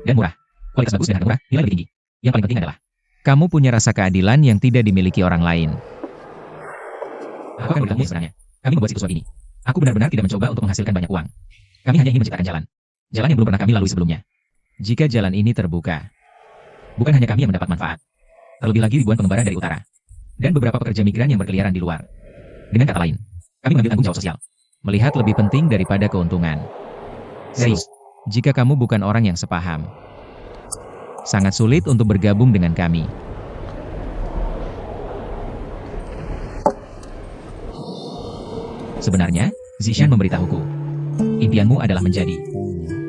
Dan murah. Kualitas bagus dan harga murah, nilai lebih tinggi. Yang paling penting adalah, kamu punya rasa keadilan yang tidak dimiliki orang lain. Aku akan beritahumu sebenarnya. Kami membuat situs web ini. Aku benar-benar tidak mencoba untuk menghasilkan banyak uang. Kami hanya ingin menciptakan jalan. Jalan yang belum pernah kami lalui sebelumnya. Jika jalan ini terbuka, bukan hanya kami yang mendapat manfaat. Terlebih lagi ribuan pengembara dari utara. Dan beberapa pekerja migran yang berkeliaran di luar. Dengan kata lain, kami mengambil tanggung jawab sosial. Melihat lebih penting daripada keuntungan. Serius, jika kamu bukan orang yang sepaham, sangat sulit untuk bergabung dengan kami. Sebenarnya, Zishan memberitahuku. Impianmu adalah menjadi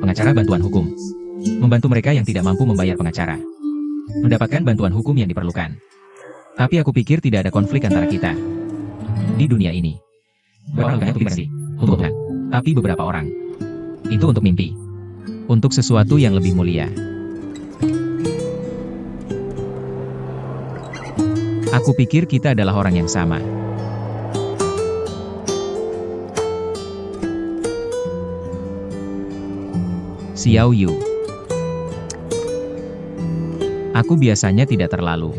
pengacara bantuan hukum. Membantu mereka yang tidak mampu membayar pengacara. Mendapatkan bantuan hukum yang diperlukan. Tapi aku pikir tidak ada konflik antara kita. Di dunia ini. Beberapa orang untuk pribadi, untuk Tuhan. Tapi beberapa orang. Itu untuk mimpi. Untuk sesuatu yang lebih mulia. Aku pikir kita adalah orang yang sama. Xiao Yu. Aku biasanya tidak terlalu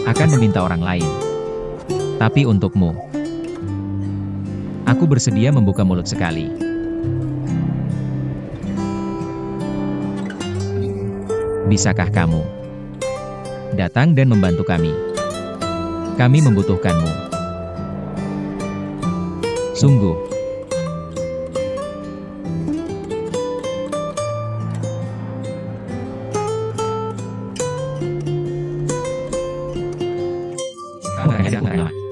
akan meminta orang lain. Tapi untukmu, aku bersedia membuka mulut sekali. Bisakah kamu datang dan membantu kami? Kami membutuhkanmu. Sungguh.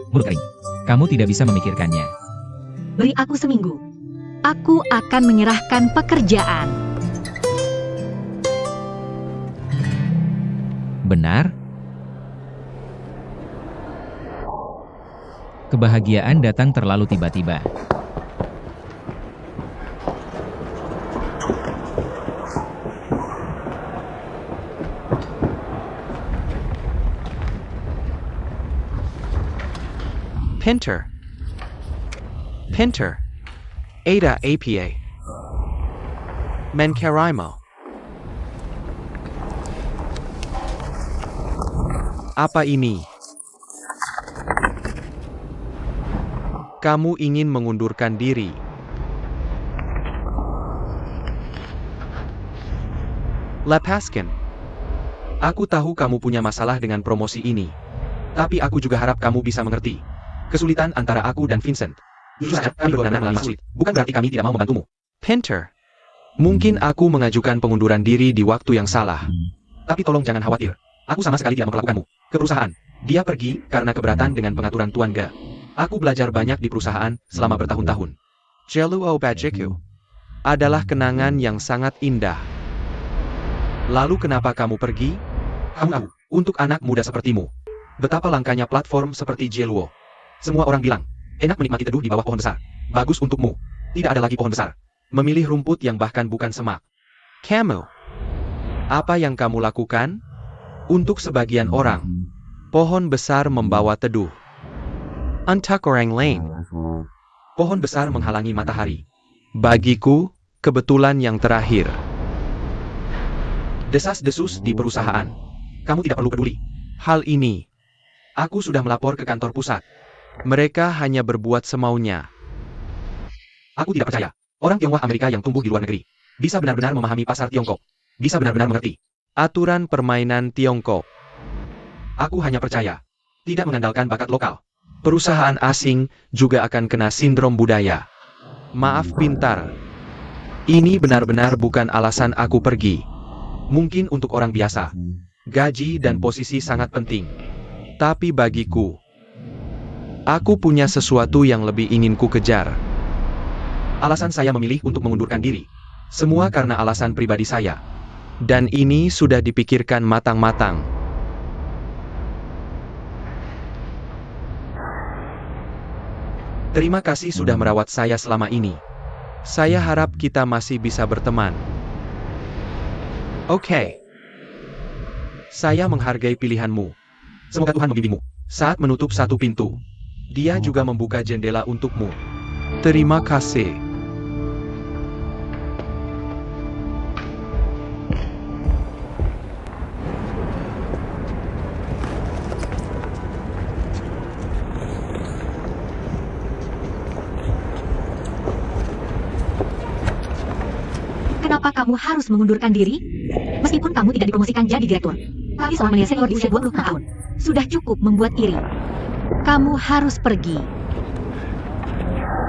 Mulut kering. Kamu tidak bisa memikirkannya. Beri aku seminggu. Aku akan menyerahkan pekerjaan. Benar? Kebahagiaan datang terlalu tiba-tiba. Pinter. Ada APA. Menkarimo. Apa ini? Kamu ingin mengundurkan diri. Lepaskan. Aku tahu kamu punya masalah dengan promosi ini. Tapi aku juga harap kamu bisa mengerti kesulitan antara aku dan Vincent. Justru saja kami benar-benar mengalami sulit. Bukan berarti kami tidak mau membantumu. Pinter. Mungkin aku mengajukan pengunduran diri di waktu yang salah. Tapi tolong jangan khawatir. Aku sama sekali tidak memperlakukanmu ke perusahaan. Dia pergi karena keberatan dengan pengaturan Tuan Ge. Aku belajar banyak di perusahaan selama bertahun-tahun. Jeluo Bajiku adalah kenangan yang sangat indah. Lalu kenapa kamu pergi? Kamu tahu, untuk anak muda sepertimu, betapa langkanya platform seperti Jeluo. Semua orang bilang, enak menikmati teduh di bawah pohon besar. Bagus untukmu. Tidak ada lagi pohon besar. Memilih rumput yang bahkan bukan semak. Kamu. Apa yang kamu lakukan? Untuk sebagian orang, pohon besar membawa teduh. Untuk orang lain, pohon besar menghalangi matahari. Bagiku, kebetulan yang terakhir. Desas-desus di perusahaan. Kamu tidak perlu peduli. Hal ini, aku sudah melapor ke kantor pusat. Mereka hanya berbuat semaunya. Aku tidak percaya. Orang Tionghoa Amerika yang tumbuh di luar negeri bisa benar-benar memahami pasar Tiongkok. Bisa benar-benar mengerti aturan permainan Tiongkok. Aku hanya percaya. Tidak mengandalkan bakat lokal. Perusahaan asing juga akan kena sindrom budaya. Maaf pintar. Ini benar-benar bukan alasan aku pergi. Mungkin untuk orang biasa. Gaji dan posisi sangat penting. Tapi bagiku, Aku punya sesuatu yang lebih ingin ku kejar. Alasan saya memilih untuk mengundurkan diri. Semua karena alasan pribadi saya. Dan ini sudah dipikirkan matang-matang. Terima kasih sudah merawat saya selama ini. Saya harap kita masih bisa berteman. Oke. Saya menghargai pilihanmu. Semoga Tuhan membimbingmu. Saat menutup satu pintu, Dia juga membuka jendela untukmu. Terima kasih. Kenapa kamu harus mengundurkan diri? Meskipun kamu tidak dipromosikan jadi direktur. Tapi seorang manajer senior di usia 26 tahun. Sudah cukup membuat iri. Kamu harus pergi.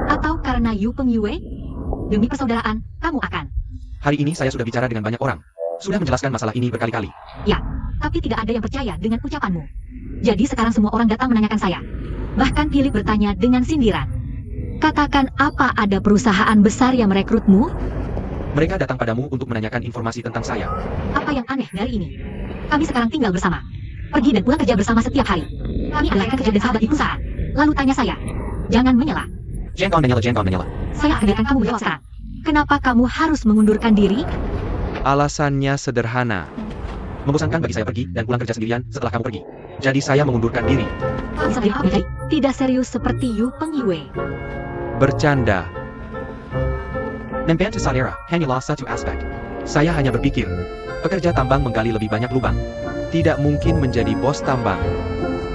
Atau karena Yu Pengyue? Demi persaudaraan, kamu akan. Hari ini saya sudah bicara dengan banyak orang. Sudah menjelaskan masalah ini berkali-kali. Ya, tapi tidak ada yang percaya dengan ucapanmu. Jadi sekarang semua orang datang menanyakan saya. Bahkan Philip bertanya dengan sindiran. Katakan apa ada perusahaan besar yang merekrutmu? Mereka datang padamu untuk menanyakan informasi tentang saya. Apa yang aneh dari ini? Kami sekarang tinggal bersama. Pergi dan pulang kerja bersama setiap hari. Kami adalah rekan kerja dan sahabat di perusahaan. Lalu tanya saya. Jangan menyela. Jangan Daniela. Saya akan biarkan kamu menjawab sekarang. Kenapa kamu harus mengundurkan diri? Alasannya sederhana. Membosankan bagi saya pergi dan pulang kerja sendirian setelah kamu pergi. Jadi saya mengundurkan diri. Bisa jadi apa jadi? Tidak serius seperti Yu Pengyue. Bercanda. Membantu saudara hanyalah satu aspek. Saya hanya berpikir, pekerja tambang menggali lebih banyak lubang. Tidak mungkin menjadi bos tambang.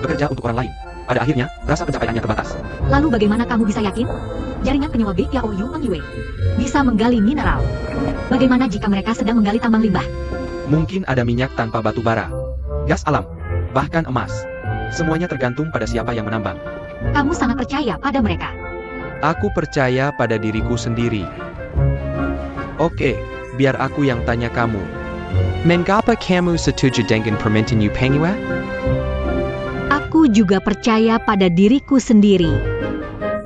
Bekerja untuk orang lain. Pada akhirnya, rasa pencapaiannya terbatas. Lalu bagaimana kamu bisa yakin? Jaringan penyewa BPO Yu Pengyue bisa menggali mineral. Bagaimana jika mereka sedang menggali tambang limbah? Mungkin ada minyak tanpa batu bara, gas alam, bahkan emas. Semuanya tergantung pada siapa yang menambang. Kamu sangat percaya pada mereka. Aku percaya pada diriku sendiri. Oke, biar aku yang tanya kamu. Mengapa kamu setuju dengan permintaan Yu Pengyue? Aku juga percaya pada diriku sendiri.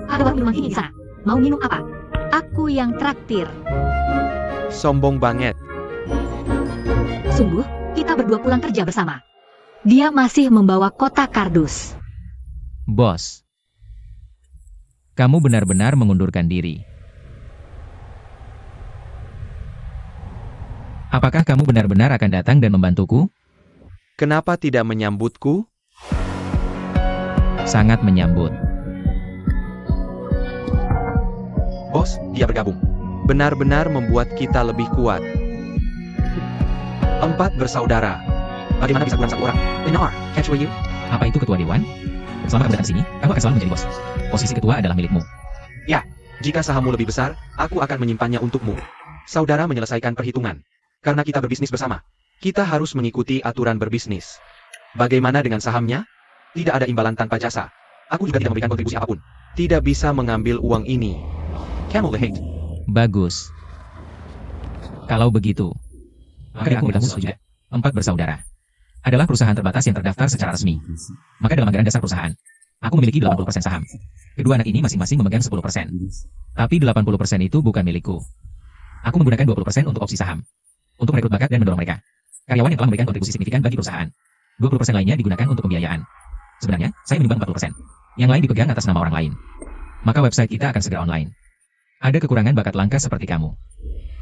Ada warung minuman ini di sana. Mau minum apa? Aku yang traktir. Sombong banget. Sungguh, kita berdua pulang kerja bersama. Dia masih membawa kotak kardus. Bos. Kamu benar-benar mengundurkan diri. Apakah kamu benar-benar akan datang dan membantuku? Kenapa tidak menyambutku? Sangat menyambut. Bos, dia bergabung. Benar-benar membuat kita lebih kuat. 4 bersaudara. Bagaimana bisa kurang 1 orang? Benar, catch you. Apa itu ketua dewan? Selama kamu datang sini, kamu akan selalu menjadi bos. Posisi ketua adalah milikmu. Ya, jika sahammu lebih besar, aku akan menyimpannya untukmu. Saudara menyelesaikan perhitungan. Karena kita berbisnis bersama, kita harus mengikuti aturan berbisnis. Bagaimana dengan sahamnya? Tidak ada imbalan tanpa jasa. Aku juga tidak memberikan kontribusi apapun. Tidak bisa mengambil uang ini. Camel the hate. Bagus. Kalau begitu, maka aku bergabung juga. 4 bersaudara adalah perusahaan terbatas yang terdaftar secara resmi. Maka dalam anggaran dasar perusahaan, aku memiliki 80% saham. Kedua anak ini masing-masing memegang 10%. Tapi 80% itu bukan milikku. Aku menggunakan 20% untuk opsi saham. Untuk merekrut bakat dan mendorong mereka. Karyawan yang telah memberikan kontribusi signifikan bagi perusahaan. 20% lainnya digunakan untuk pembiayaan. Sebenarnya, saya menyumbang 40%. Yang lain dipegang atas nama orang lain. Maka website kita akan segera online. Ada kekurangan bakat langka seperti kamu.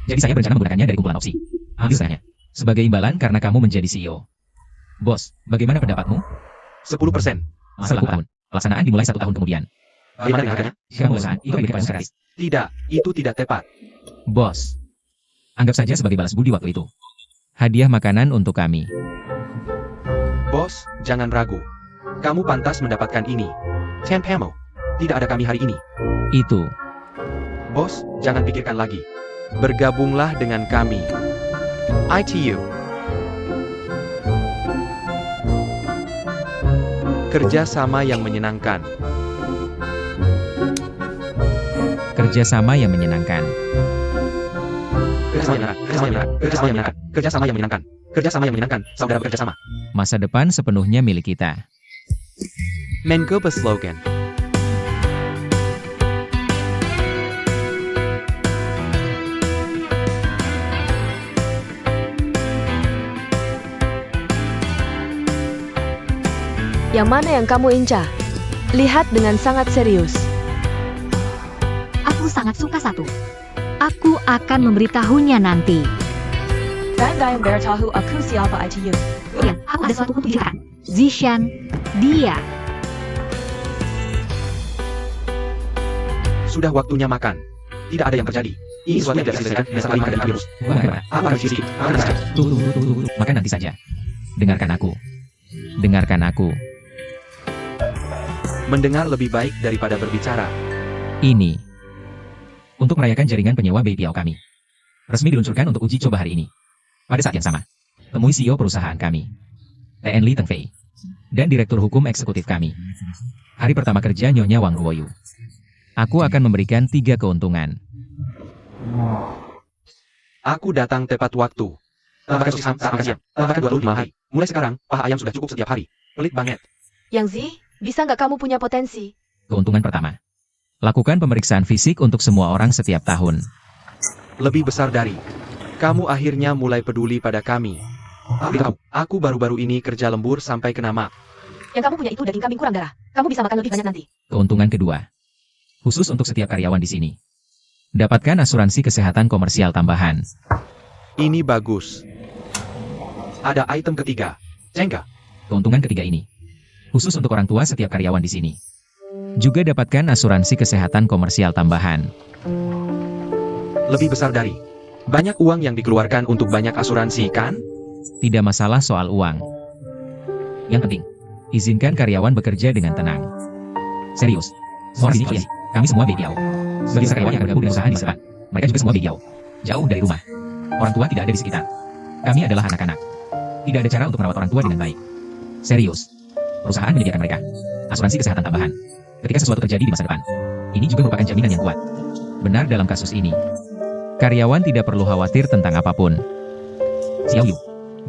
Jadi saya berencana menggunakannya dari kumpulan opsi. Ambil sahanya. Sebagai imbalan karena kamu menjadi CEO. Bos, bagaimana pendapatmu? 10%. Setelah 1 tahun. Pelaksanaan dimulai 1 tahun kemudian. Bagaimana dengan harganya? Jika perusahaan itu memiliki pelayanan gratis. Tidak, itu tidak tepat. Bos, anggap saja sebagai balas budi waktu itu. Hadiah makanan untuk kami. Bos, jangan ragu. Kamu pantas mendapatkan ini. Tanpamu, tidak ada kami hari ini. Itu. Bos, jangan pikirkan lagi. Bergabunglah dengan kami. ITU. Kerjasama yang menyenangkan. Kerjasama yang menyenangkan. Kerjasama yang menyenangkan. Saudara bekerja sama. Masa depan sepenuhnya milik kita. Mengubah slogan. Yang mana yang kamu incar? Lihat dengan sangat serius. Aku sangat suka satu. Aku akan memberitahunya nanti. Bangga yang beritahu aku siapa itu. Kemudian, aku ada sesuatu untuk diceritakan. Zishan, dia. Sudah waktunya makan. Tidak ada yang terjadi. Ini sesuatu yang tidak diselesaikan dan sekali makan dari virus. Apa harus isi? Tunggu. Makan nanti saja. Dengarkan aku. Dengarkan aku. Mendengar lebih baik daripada berbicara. Ini. Untuk merayakan jaringan penyewa Beipiao kami. Resmi diluncurkan untuk uji coba hari ini. Pada saat yang sama, temui CEO perusahaan kami, T.N. Lee Tengfei, dan Direktur Hukum Eksekutif kami. Hari pertama kerja Nyonya Wang Ruoyu. Aku akan memberikan 3 keuntungan. Aku datang tepat waktu. Tambahkan sosis ham, makan siang. Tambahkan 25 hari. Mulai sekarang, paha ayam sudah cukup setiap hari. Pelit banget. Yang Zi, bisa nggak kamu punya potensi? Keuntungan pertama. Lakukan pemeriksaan fisik untuk semua orang setiap tahun. Lebih besar dari. Kamu akhirnya mulai peduli pada kami. Beritahu, aku baru-baru ini kerja lembur sampai kena mak. Yang kamu punya itu daging kambing kurang darah. Kamu bisa makan lebih banyak nanti. Keuntungan kedua. Khusus untuk setiap karyawan di sini. Dapatkan asuransi kesehatan komersial tambahan. Ini bagus. Ada item ketiga. Jengka. Keuntungan ketiga ini. Khusus untuk orang tua setiap karyawan di sini. Juga dapatkan asuransi kesehatan komersial tambahan. Lebih besar dari. Banyak uang yang dikeluarkan untuk banyak asuransi, kan? Tidak masalah soal uang. Yang penting, izinkan karyawan bekerja dengan tenang. Serius. Semua di sini, kami semua Beipiao. Sebagai karyawan yang bergabung dengan usaha di masa depan, mereka juga semua Beipiao. Jauh dari rumah. Orang tua tidak ada di sekitar. Kami adalah anak-anak. Tidak ada cara untuk merawat orang tua dengan baik. Serius. Perusahaan menyediakan mereka asuransi kesehatan tambahan ketika sesuatu terjadi di masa depan. Ini juga merupakan jaminan yang kuat. Benar dalam kasus ini. Karyawan tidak perlu khawatir tentang apapun. Xiao Yu,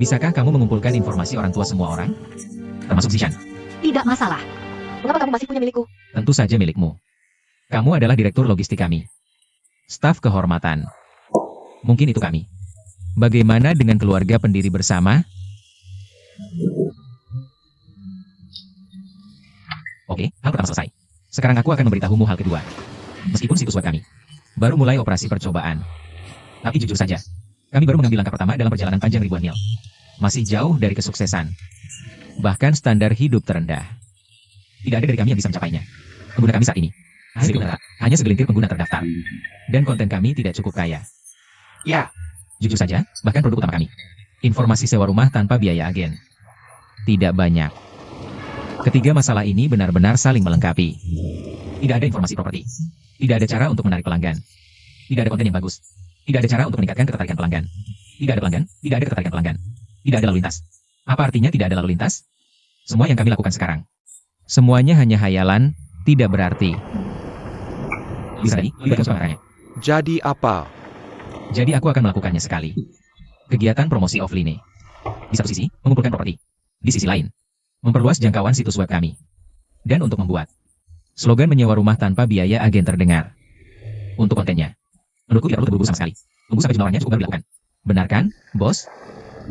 bisakah kamu mengumpulkan informasi orang tua semua orang? Termasuk Zishan. Tidak masalah. Mengapa kamu masih punya milikku? Tentu saja milikmu. Kamu adalah direktur logistik kami. Staf kehormatan. Mungkin itu kami. Bagaimana dengan keluarga pendiri bersama? Oke, hal pertama selesai. Sekarang aku akan memberitahumu hal kedua. Meskipun situs web kami baru mulai operasi percobaan. Tapi jujur saja, kami baru mengambil langkah pertama dalam perjalanan panjang ribuan mil. Masih jauh dari kesuksesan. Bahkan standar hidup terendah. Tidak ada dari kami yang bisa mencapainya. Pengguna kami saat ini hanya segelintir pengguna terdaftar. Dan konten kami tidak cukup kaya. Ya. Jujur saja, bahkan produk utama kami, informasi sewa rumah tanpa biaya agen, tidak banyak. Ketiga masalah ini benar-benar saling melengkapi. Tidak ada informasi properti. Tidak ada cara untuk menarik pelanggan. Tidak ada konten yang bagus. Tidak ada cara untuk meningkatkan ketertarikan pelanggan. Tidak ada pelanggan, tidak ada ketertarikan pelanggan. Tidak ada lalu lintas. Apa artinya tidak ada lalu lintas? Semua yang kami lakukan sekarang, semuanya hanya hayalan, tidak berarti. Bisa tadi, libatkan suaranya. Jadi apa? Jadi aku akan melakukannya sekali. Kegiatan promosi offline. Di satu sisi, mengumpulkan properti. Di sisi lain, memperluas jangkauan situs web kami. Dan untuk membuat slogan menyewa rumah tanpa biaya agen terdengar. Untuk kontennya, menurutku tidak perlu terburu-buru sama sekali. Tunggu sampai jumlah orangnya cukup baru dilakukan. Benar kan, bos?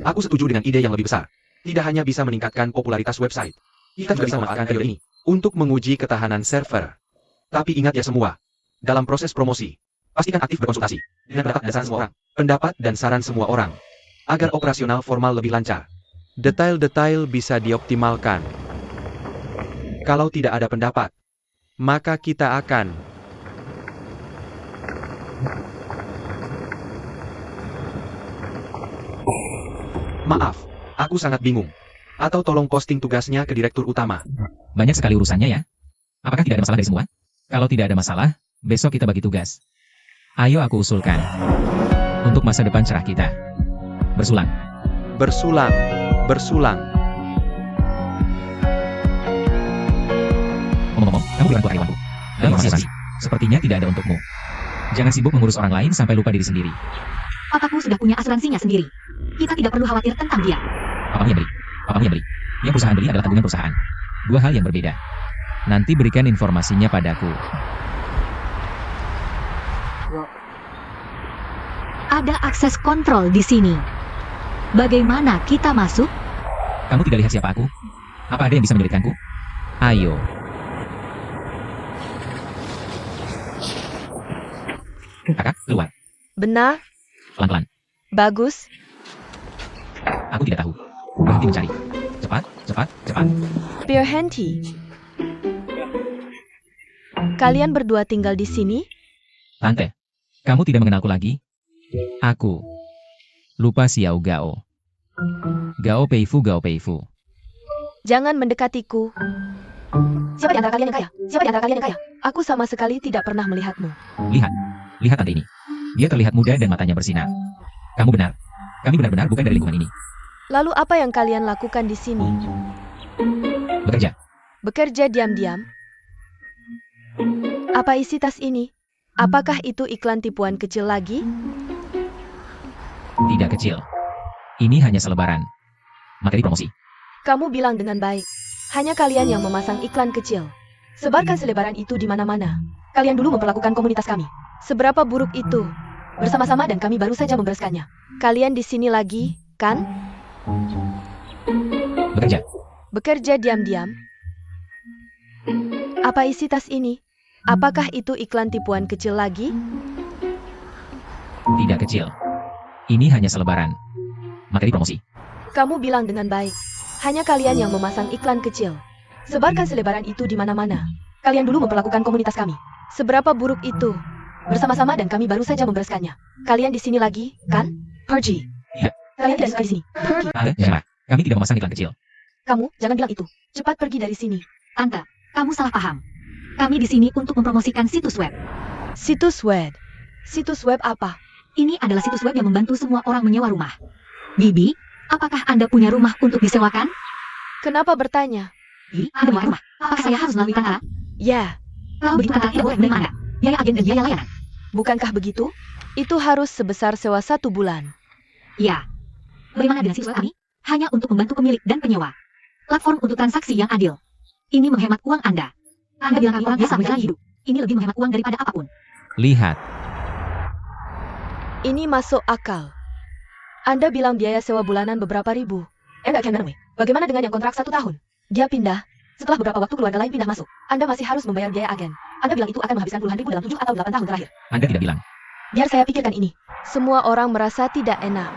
Aku setuju dengan ide yang lebih besar. Tidak hanya bisa meningkatkan popularitas website. Kita juga bisa memanfaatkan periode ini untuk menguji ketahanan server. Tapi ingat ya semua, dalam proses promosi, pastikan aktif berkonsultasi dengan pendapat dan saran semua orang. Pendapat dan saran semua orang. Agar operasional formal lebih lancar. Detail-detail bisa dioptimalkan. Kalau tidak ada pendapat, maka kita akan maaf, aku sangat bingung. Atau tolong posting tugasnya ke direktur utama. Banyak sekali urusannya ya. Apakah tidak ada masalah dari semua? Kalau tidak ada masalah, besok kita bagi tugas. Ayo aku usulkan. Untuk masa depan cerah kita. Bersulang. Bersulang. Bersulang. Ngomong-ngomong, kamu bilang karyawanku. Dan informasi sepertinya tidak ada untukmu. Jangan sibuk mengurus orang lain sampai lupa diri sendiri. Papaku sudah punya asuransinya sendiri. Kita tidak perlu khawatir tentang dia. Papamu yang beli. Papamu yang beli. Yang perusahaan beli adalah tanggungan perusahaan. Dua hal yang berbeda. Nanti berikan informasinya padaku. Ada akses kontrol di sini. Bagaimana kita masuk? Kamu tidak lihat siapa aku? Apa ada yang bisa menyulitkanku? Ayo. Kakak, keluar. Benar? Pelan-pelan. Bagus. Aku tidak tahu. Berhenti mencari. Cepat, cepat, cepat. Berhenti. Kalian berdua tinggal di sini? Tante, kamu tidak mengenalku lagi? Aku. Lupa Xiao Gao. Gao Peifu, Gao Peifu. Jangan mendekatiku. Siapa di antara kalian yang kaya? Siapa di antara kalian yang kaya? Aku sama sekali tidak pernah melihatmu. Lihat. Lihat tante ini. Dia terlihat muda dan matanya bersinar. Kamu benar. Kami benar-benar bukan dari lingkungan ini. Lalu apa yang kalian lakukan di sini? Bekerja. Bekerja diam-diam? Apa isi tas ini? Apakah itu iklan tipuan kecil lagi? Tidak kecil. Ini hanya selebaran. Materi promosi. Kamu bilang dengan baik. Hanya kalian yang memasang iklan kecil. Sebarkan selebaran itu di mana-mana. Kalian dulu memperlakukan komunitas kami. Seberapa buruk itu? Bersama-sama dan kami baru saja membereskannya. Kalian di sini lagi, kan? Bekerja. Bekerja diam-diam? Apa isi tas ini? Apakah itu iklan tipuan kecil lagi? Tidak kecil. Ini hanya selebaran. Materi promosi. Kamu bilang dengan baik. Hanya kalian yang memasang iklan kecil. Sebarkan selebaran itu di mana-mana. Kalian dulu memperlakukan komunitas kami. Seberapa buruk itu? Bersama-sama dan kami baru saja membereskannya. Kalian di sini lagi, kan? Pergi. Ya. Kalian tidak suka di sini. Pergi. Jangan. Kami tidak memasang iklan kecil. Kamu, jangan bilang itu. Cepat pergi dari sini. Tante, kamu salah paham. Kami di sini untuk mempromosikan situs web. Situs web. Situs web apa? Ini adalah situs web yang membantu semua orang menyewa rumah. Bibi, apakah Anda punya rumah untuk disewakan? Kenapa bertanya? Bibi, Anda mau rumah. Apakah saya harus melalui tangga? Ya, Kalau begitu Anda tidak boleh menerima Anda. Biaya agen dan biaya layanan. bukankah begitu? Itu harus sebesar sewa 1 bulan. Ya. Bagaimana dengan situs web kami? Hanya untuk membantu pemilik dan penyewa. Platform untuk transaksi yang adil. Ini menghemat uang Anda. Anda bilang kami orang biasa menjalani hidup. Ini lebih menghemat uang daripada apapun. Lihat. Ini masuk akal. Anda bilang biaya sewa bulanan beberapa ribu. Bagaimana dengan yang kontrak 1 tahun? Dia pindah. Setelah beberapa waktu keluarga lain pindah masuk. Anda masih harus membayar biaya agen. Anda bilang itu akan menghabiskan puluhan ribu dalam 7 atau 8 tahun terakhir. Anda tidak bilang. Biar saya pikirkan ini. Semua orang merasa tidak enak.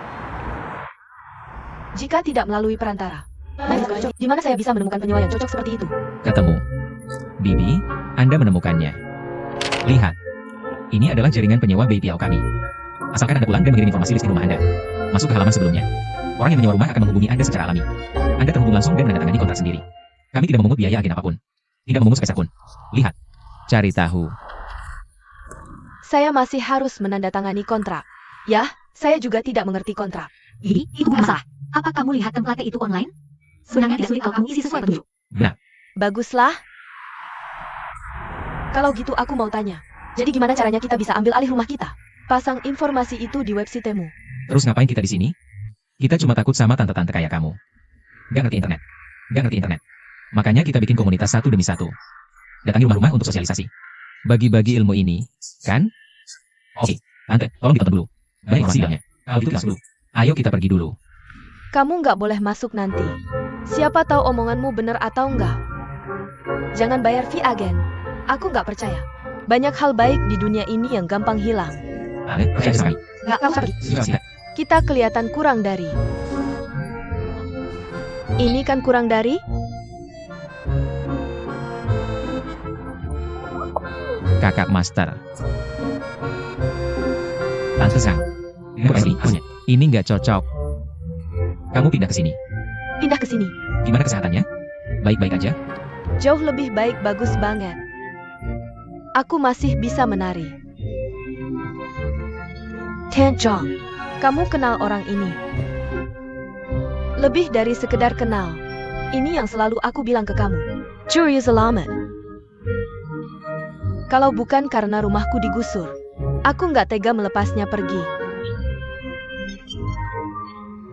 Jika tidak melalui perantara. Di mana saya bisa menemukan penyewa yang cocok seperti itu? Ketemu. Bibi, Anda menemukannya. Lihat. Ini adalah jaringan penyewa BPO kami. Asalkan Anda pulang dan mengirim informasi listing rumah Anda. Masuk ke halaman sebelumnya. Orang yang menyewa rumah akan menghubungi Anda secara alami. Anda terhubung langsung dan menandatangani kontrak sendiri. Kami tidak memungut biaya agen apapun. Tidak memungut sepeser pun. Lihat. Cari tahu. Saya masih harus menandatangani kontrak. Ya, saya juga tidak mengerti kontrak. Bibi, itu bukan masalah. Apa kamu lihat template itu online? Sebenarnya tidak sulit kalau kamu isi sesuai petunjuk. Benar. Baguslah. Kalau gitu aku mau tanya. Jadi gimana caranya kita bisa ambil alih rumah kita? Pasang informasi itu di websitemu. Terus ngapain kita di sini? Kita cuma takut sama tante-tante kayak kamu. Gak ngerti internet. Gak ngerti internet. Makanya kita bikin komunitas 1 demi 1. Datangi rumah-rumah untuk sosialisasi. Bagi-bagi ilmu ini, kan? Oke, tante, tolong ditonton dulu. Banyak informasi dalamnya. Kalau gitu langsung dulu. Ayo kita pergi dulu. Kamu nggak boleh masuk nanti. Siapa tahu omonganmu benar atau enggak. Jangan bayar fee agen. Aku nggak percaya. Banyak hal baik di dunia ini yang gampang hilang. Percaya sama kami. Nggak, kamu pergi. Siap. Kita kelihatan kurang dari. Ini kan kurang dari? Kakak Master. Tante Sang. Ini nggak cocok. Kamu pindah ke sini. Pindah ke sini. Gimana kesehatannya? Baik-baik aja? Jauh lebih baik, bagus banget. Aku masih bisa menari. Tenjong, kamu kenal orang ini? Lebih dari sekedar kenal. Ini yang selalu aku bilang ke kamu. Curious alamat. Kalau bukan karena rumahku digusur, aku nggak tega melepasnya pergi.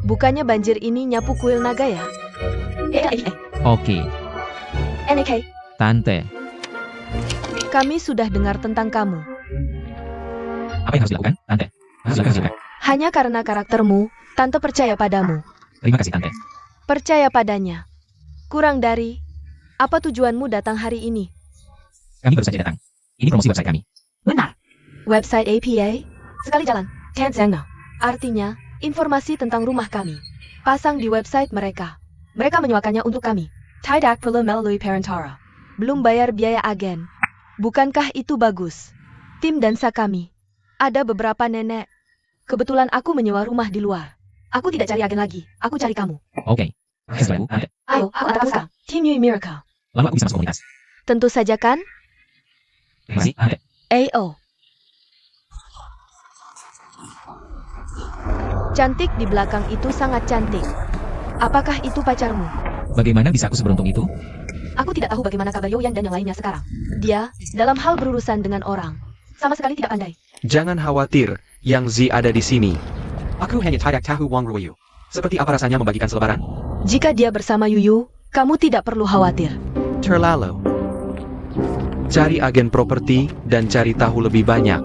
Bukannya banjir ini nyapu kuil naga ya? Oke. Tante, Kami sudah dengar tentang kamu. apa yang harus dilakukan, Tante? Harus dilakukan. Hanya karena karaktermu, Tante percaya padamu. Terima kasih, Tante. Percaya padanya. Kurang dari. Apa tujuanmu datang hari ini? Kami baru saja datang. Ini promosi website kami. Benar. Website APA? Sekali jalan. Tanzania. Artinya, informasi tentang rumah kami. Pasang di website mereka. Mereka menyewakannya untuk kami. Tidak perlu melalui Perantara. Belum bayar biaya agen. Bukankah itu bagus? Tim dansa kami. Ada beberapa nenek. Kebetulan aku menyewa rumah di luar. Aku tidak cari agen lagi. Aku cari kamu. Oke. Setelah Anda. Ayo, aku antar kamu sekarang. Tim Yui Miracle. Lalu aku bisa masuk komunitas. Tentu saja kan? Terima kasih. Anda. AO. Cantik di belakang itu sangat cantik. Apakah itu pacarmu? Bagaimana bisa aku seberuntung itu? Aku tidak tahu bagaimana kabar Yoyan dan yang lainnya sekarang. Dia, dalam hal berurusan dengan orang, sama sekali tidak pandai. Jangan khawatir, Yang Zi ada di sini. Aku hanya tidak tahu Wang Ruoyu. Seperti apa rasanya membagikan selebaran? Jika dia bersama Yuyu, kamu tidak perlu khawatir. Terlalu. Cari agen properti dan cari tahu lebih banyak.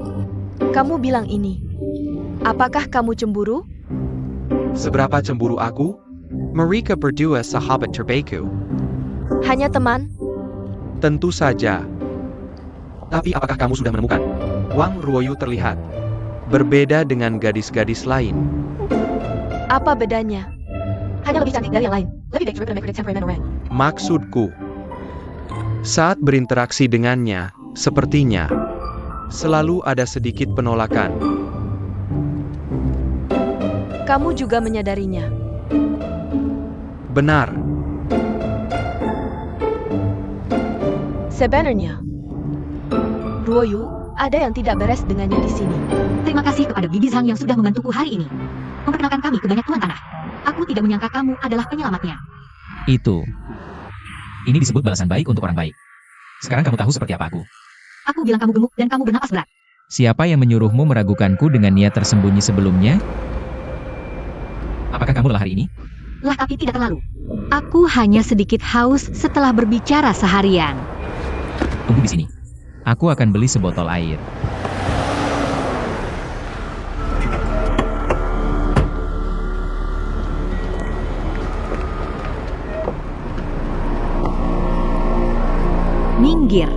Kamu bilang ini. Apakah kamu cemburu? Seberapa cemburu aku? Mereka berdua sahabat terbaikku. Hanya teman? Tentu saja. Tapi apakah kamu sudah menemukan? Wang Ruoyu terlihat berbeda dengan gadis-gadis lain. Apa bedanya? Hanya lebih cantik dari yang lain. Lebih baik daripada mereka temperamen orang. Maksudku, saat berinteraksi dengannya, sepertinya selalu ada sedikit penolakan. Kamu juga menyadarinya. Benar. Sebenarnya, Ruoyu, ada yang tidak beres dengannya di sini. Terima kasih kepada Bibi Zhang yang sudah membantuku hari ini. Memperkenalkan kami ke banyak tuan tanah. Aku tidak menyangka kamu adalah penyelamatnya. Itu. Ini disebut balasan baik untuk orang baik. Sekarang kamu tahu seperti apa aku. Aku bilang kamu gemuk dan kamu bernapas berat. Siapa yang menyuruhmu meragukanku dengan niat tersembunyi sebelumnya? Apakah kamu lelah hari ini? Lah tapi tidak terlalu. Aku hanya sedikit haus setelah berbicara seharian. Tunggu di sini. Aku akan beli sebotol air. Minggir.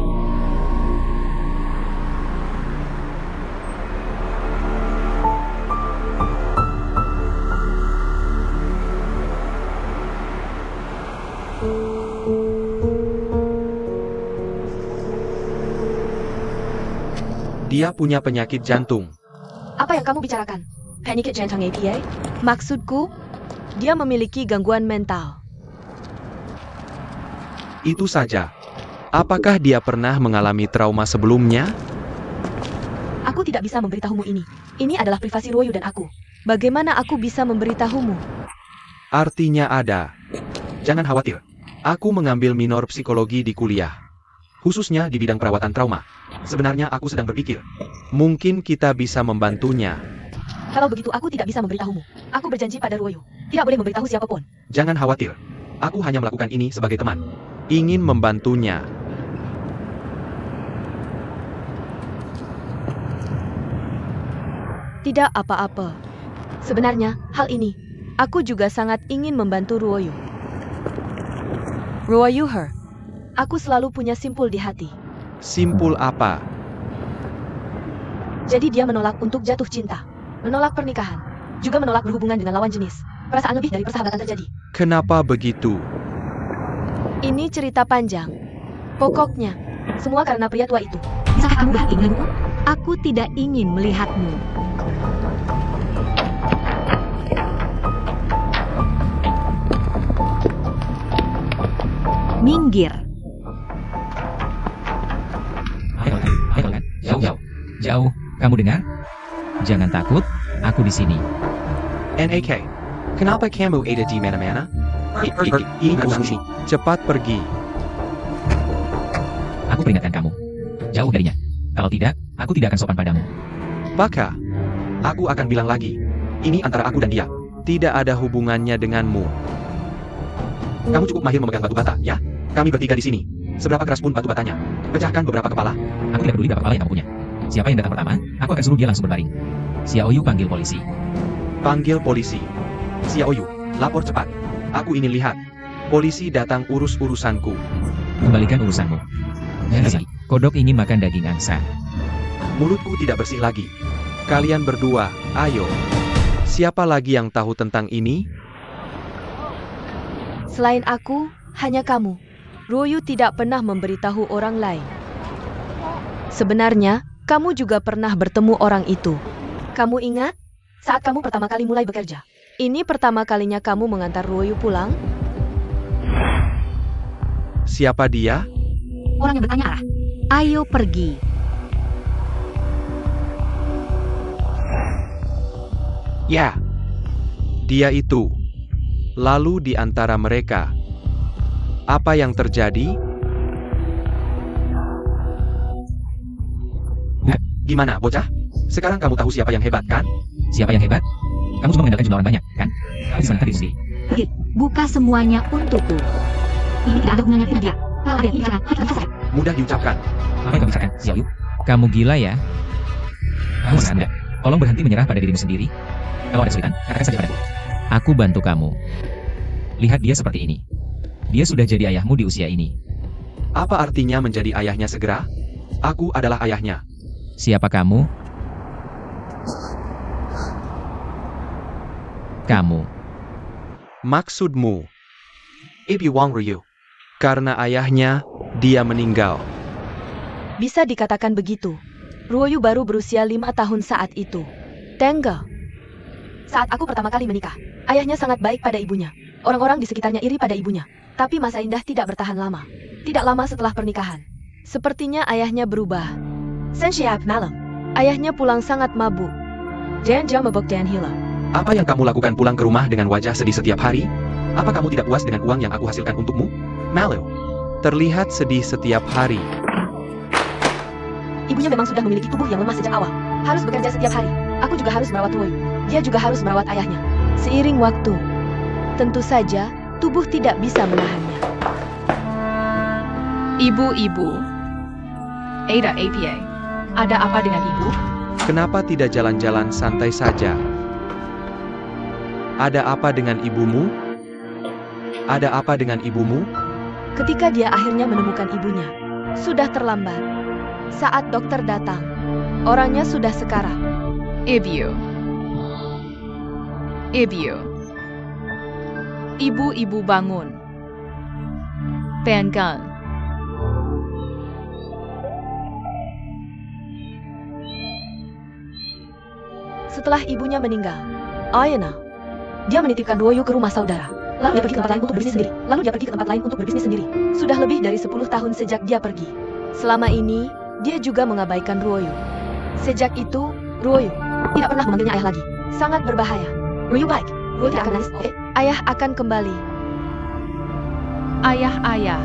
Dia punya penyakit jantung. Apa yang kamu bicarakan? Penyakit jantung APA? Maksudku, dia memiliki gangguan mental. Itu saja. Apakah dia pernah mengalami trauma sebelumnya? Aku tidak bisa memberitahumu ini. Ini adalah privasi Ruoyu dan aku. Bagaimana aku bisa memberitahumu? Artinya ada. Jangan khawatir. Aku mengambil minor psikologi di kuliah. Khususnya di bidang perawatan trauma. Sebenarnya aku sedang berpikir, mungkin kita bisa membantunya. Kalau begitu aku tidak bisa memberitahumu. Aku berjanji pada Ruoyu. Tidak boleh memberitahu siapapun. Jangan khawatir. Aku hanya melakukan ini sebagai teman. Ingin membantunya. Tidak apa-apa. Sebenarnya, hal ini, aku juga sangat ingin membantu Ruoyu. Ruoyu her. Aku selalu punya simpul di hati. Simpul apa? Jadi dia menolak untuk jatuh cinta. Menolak pernikahan. Juga menolak berhubungan dengan lawan jenis. Perasaan lebih dari persahabatan terjadi. Kenapa begitu? Ini cerita panjang. Pokoknya, semua karena pria tua itu. Bisakah kamu berhenti menggangguku? Aku tidak ingin melihatmu. Minggir. Ayo kan? Jauh. Jauh. Kamu dengar? Jangan takut. Aku di sini. NAK. Kenapa kamu ada di mana-mana? Pergi. Cepat pergi. Aku peringatkan kamu. Jauh darinya. Kalau tidak, aku tidak akan sopan padamu. Baka. Aku akan bilang lagi. Ini antara aku dan dia. Tidak ada hubungannya denganmu. Kamu cukup mahir memegang batu bata, ya? Kami bertiga di sini. Seberapa keras pun batu batanya. Pecahkan beberapa kepala. Aku tidak peduli berapa kepala yang kamu punya. Siapa yang datang pertama, aku akan suruh dia langsung berbaring. Xiao Yu panggil polisi. Panggil polisi. Xiao Yu, lapor cepat. Aku ingin lihat. Polisi datang urus urusanku. Kembalikan urusanmu. Kodok ingin makan daging angsa. Mulutku tidak bersih lagi. Kalian berdua, ayo. Siapa lagi yang tahu tentang ini? Selain aku, hanya kamu. Ruoyu tidak pernah memberitahu orang lain. Sebenarnya, kamu juga pernah bertemu orang itu. Kamu ingat? Saat kamu pertama kali mulai bekerja. Ini pertama kalinya kamu mengantar Ruoyu pulang? Siapa dia? Orang yang bertanya arah. Ayo pergi. Ya. Dia itu. Lalu di antara mereka, apa yang terjadi? Gimana, bocah? Sekarang kamu tahu siapa yang hebat, kan? Siapa yang hebat? Kamu cuma mengandalkan jumlah orang banyak, kan? Kamu bisa menangkan diri sendiri. Hei, buka semuanya untukku. Ini tidak ada hubungannya dengan dia. Kalau ada yang bicarakan, kita bisa saja. Mudah diucapkan. Apa yang kamu bicarakan, Xiao Yu? Kamu gila ya? Kamu Anda. Tolong berhenti menyerah pada dirimu sendiri. Kalau ada kesulitan, katakan saja padaku. Aku bantu kamu. Lihat dia seperti ini. Dia sudah jadi ayahmu di usia ini. Apa artinya menjadi ayahnya segera? Aku adalah ayahnya. Siapa kamu? Kamu. Maksudmu? Ibu Wang Ryu. Karena ayahnya, dia meninggal. Bisa dikatakan begitu. Ruoyu baru berusia 5 tahun saat itu. Tengge. Saat aku pertama kali menikah, ayahnya sangat baik pada ibunya. Orang-orang di sekitarnya iri pada ibunya. Tapi masa indah tidak bertahan lama. Tidak lama setelah pernikahan. Sepertinya ayahnya berubah. Sensiap malam. Ayahnya pulang sangat mabuk. Dan dia mabuk dan hilang. Apa yang kamu lakukan pulang ke rumah dengan wajah sedih setiap hari? Apa kamu tidak puas dengan uang yang aku hasilkan untukmu? Malu. Terlihat sedih setiap hari. Ibunya memang sudah memiliki tubuh yang lemah sejak awal. Harus bekerja setiap hari. Aku juga harus merawat Ruoyu. Dia juga harus merawat ayahnya. Seiring waktu, tentu saja tubuh tidak bisa menahannya. Ibu-ibu. Ada APA. Ada apa dengan ibu? Kenapa tidak jalan-jalan santai saja? Ada apa dengan ibumu? Ada apa dengan ibumu? Ketika dia akhirnya menemukan ibunya, sudah terlambat. Saat dokter datang, orangnya sudah sekarat. Ibu. Ibu. Ibu-ibu bangun. Bangun. Setelah ibunya meninggal, Ayana, dia menitipkan Ruoyu ke rumah saudara. Lalu dia pergi ke tempat lain untuk berbisnis sendiri. Lalu dia pergi ke tempat lain untuk berbisnis sendiri. Sudah lebih dari 10 tahun sejak dia pergi. Selama ini, dia juga mengabaikan Ruoyu. Sejak itu, Ruoyu tidak pernah memanggilnya ayah lagi. Sangat berbahaya. Ruoyu baik. Ruoyu tidak akan nangis. Oke, ayah akan kembali. Ayah.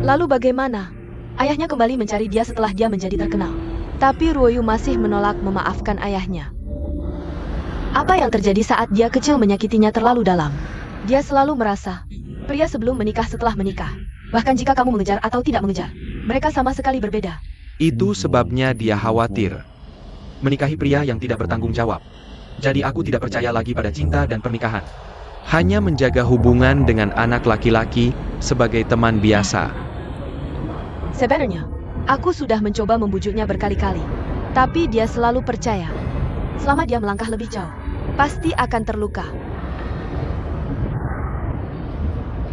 Lalu bagaimana? Ayahnya kembali mencari dia setelah dia menjadi terkenal. Tapi Ruoyu masih menolak memaafkan ayahnya. Apa yang terjadi saat dia kecil menyakitinya terlalu dalam? Dia selalu merasa, pria sebelum menikah setelah menikah. Bahkan jika kamu mengejar atau tidak mengejar, mereka sama sekali berbeda. Itu sebabnya dia khawatir. Menikahi pria yang tidak bertanggung jawab. Jadi aku tidak percaya lagi pada cinta dan pernikahan. Hanya menjaga hubungan dengan anak laki-laki sebagai teman biasa. Sebenarnya, aku sudah mencoba membujuknya berkali-kali. Tapi dia selalu percaya. Selama dia melangkah lebih jauh, pasti akan terluka.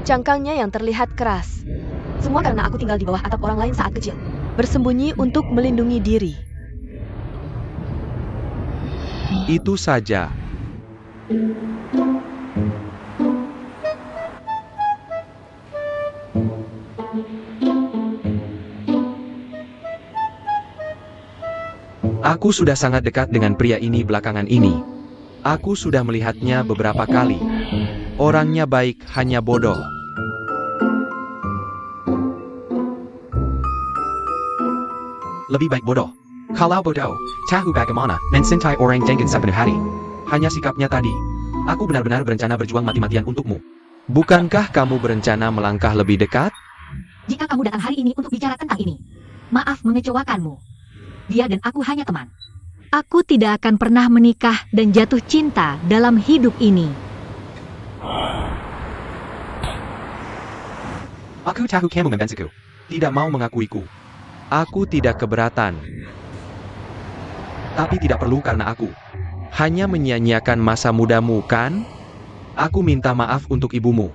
Cangkangnya yang terlihat keras. Semua karena aku tinggal di bawah atap orang lain saat kecil. Bersembunyi untuk melindungi diri. Itu saja. Aku sudah sangat dekat dengan pria ini belakangan ini. Aku sudah melihatnya beberapa kali. Orangnya baik, hanya bodoh. Lebih baik bodoh. Kalau bodoh, tahu bagaimana mencintai orang dengan sepenuh hati. Hanya sikapnya tadi. Aku benar-benar berencana berjuang mati-matian untukmu. Bukankah kamu berencana melangkah lebih dekat? Jika kamu datang hari ini untuk bicara tentang ini, maaf mengecewakanmu. Dia dan aku hanya teman. Aku tidak akan pernah menikah dan jatuh cinta dalam hidup ini. Aku tahu kamu membenciku. Tidak mau mengakuiku. Aku tidak keberatan. Tapi tidak perlu karena aku hanya menyia-nyiakan masa mudamu, kan? Aku minta maaf untuk ibumu.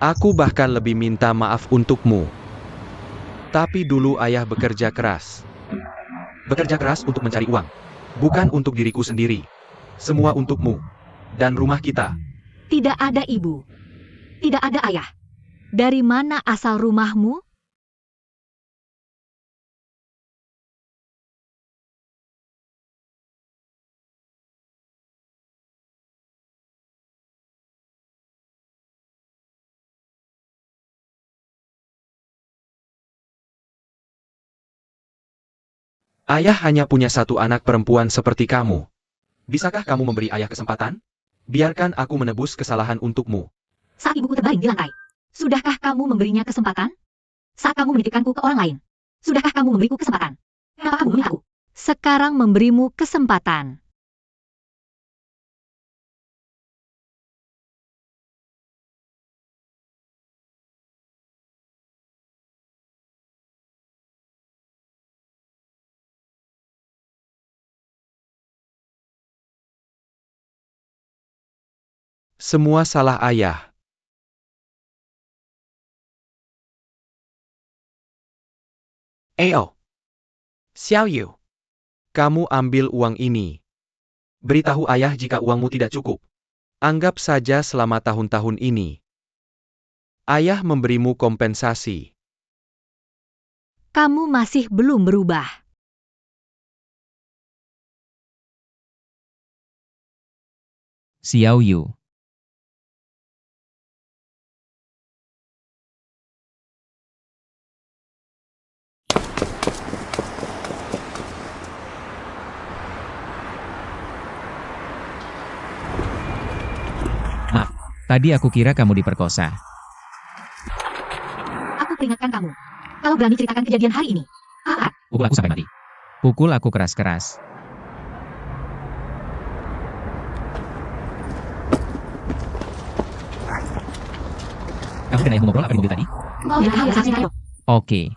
Aku bahkan lebih minta maaf untukmu. Tapi dulu ayah bekerja keras. Bekerja keras untuk mencari uang. Bukan untuk diriku sendiri. Semua untukmu. Dan rumah kita. Tidak ada ibu. Tidak ada ayah. Dari mana asal rumahmu? Ayah hanya punya satu anak perempuan seperti kamu. Bisakah kamu memberi ayah kesempatan? Biarkan aku menebus kesalahan untukmu. Saat ibuku terbaring di lantai. Sudahkah kamu memberinya kesempatan? Saat kamu menitipkanku ke orang lain. Sudahkah kamu memberiku kesempatan? Kenapa kamu memilih aku? Sekarang memberimu kesempatan. Semua salah ayah. Ayo. Xiao Yu. Kamu ambil uang ini. Beritahu ayah jika uangmu tidak cukup. Anggap saja selama tahun-tahun ini. Ayah memberimu kompensasi. Kamu masih belum berubah. Xiao Yu. Maaf, tadi aku kira kamu diperkosa. Aku peringatkan kamu. Kalau berani ceritakan kejadian hari ini. Pukul aku sampai mati. Pukul aku keras-keras. Kamu dan ayahmu ngobrol apa di mobil tadi? Oh ya, ayo. Oke.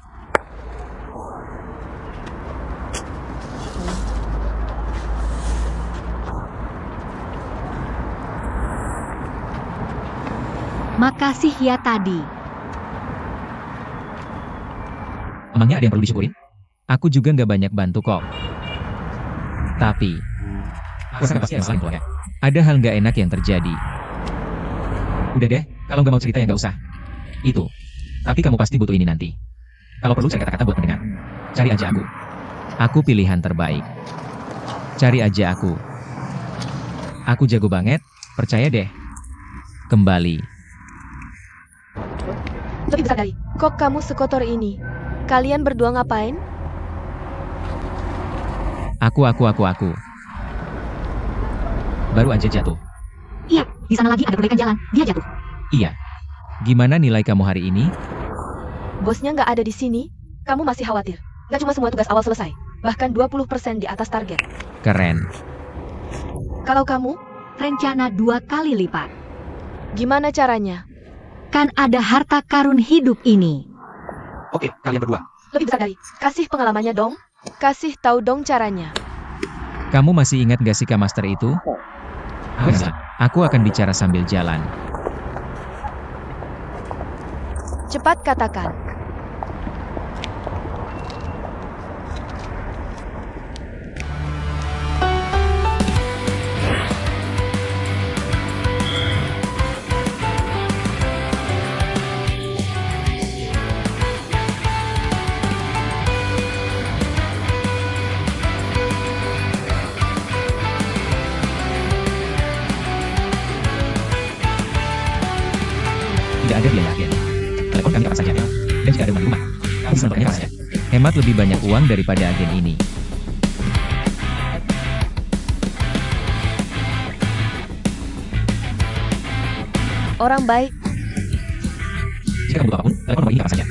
Makasih ya tadi. Emangnya ada yang perlu disyukurin? Aku juga nggak banyak bantu kok. Tapi, aku rasa pasti ada masalah yang keluarga. Ada hal nggak enak yang terjadi. Udah deh, kalau nggak mau cerita ya nggak usah. Itu. Tapi kamu pasti butuh ini nanti. Kalau perlu cari kata-kata buat mendengar. Cari aja aku. Aku pilihan terbaik. Cari aja aku. Aku jago banget, percaya deh. Kembali. Lebih besar dari, kok kamu sekotor ini? Kalian berdua ngapain? Aku. Baru aja jatuh. Iya, di sana lagi ada perbaikan jalan. Dia jatuh. Iya. Gimana nilai kamu hari ini? Bosnya nggak ada di sini? Kamu masih khawatir? Nggak cuma semua tugas awal selesai, bahkan 20% di atas target. Keren. Kalau kamu, Rencana 2 kali lipat. gimana caranya? Kan ada harta karun hidup ini. Oke, kalian berdua. Lebih besar dari, kasih pengalamannya dong. Kasih tahu dong caranya. Kamu masih ingat gak sih Master itu? Aku akan bicara sambil jalan. Cepat katakan. Tidak ada biaya agen. Telepon kami kapan saja. Dan jika ada di rumah, kami bisa membayarnya kapan saja. Hemat lebih banyak uang daripada agen ini. Orang baik, Jika kamu butuh apapun, telepon nomor ini kapan saja.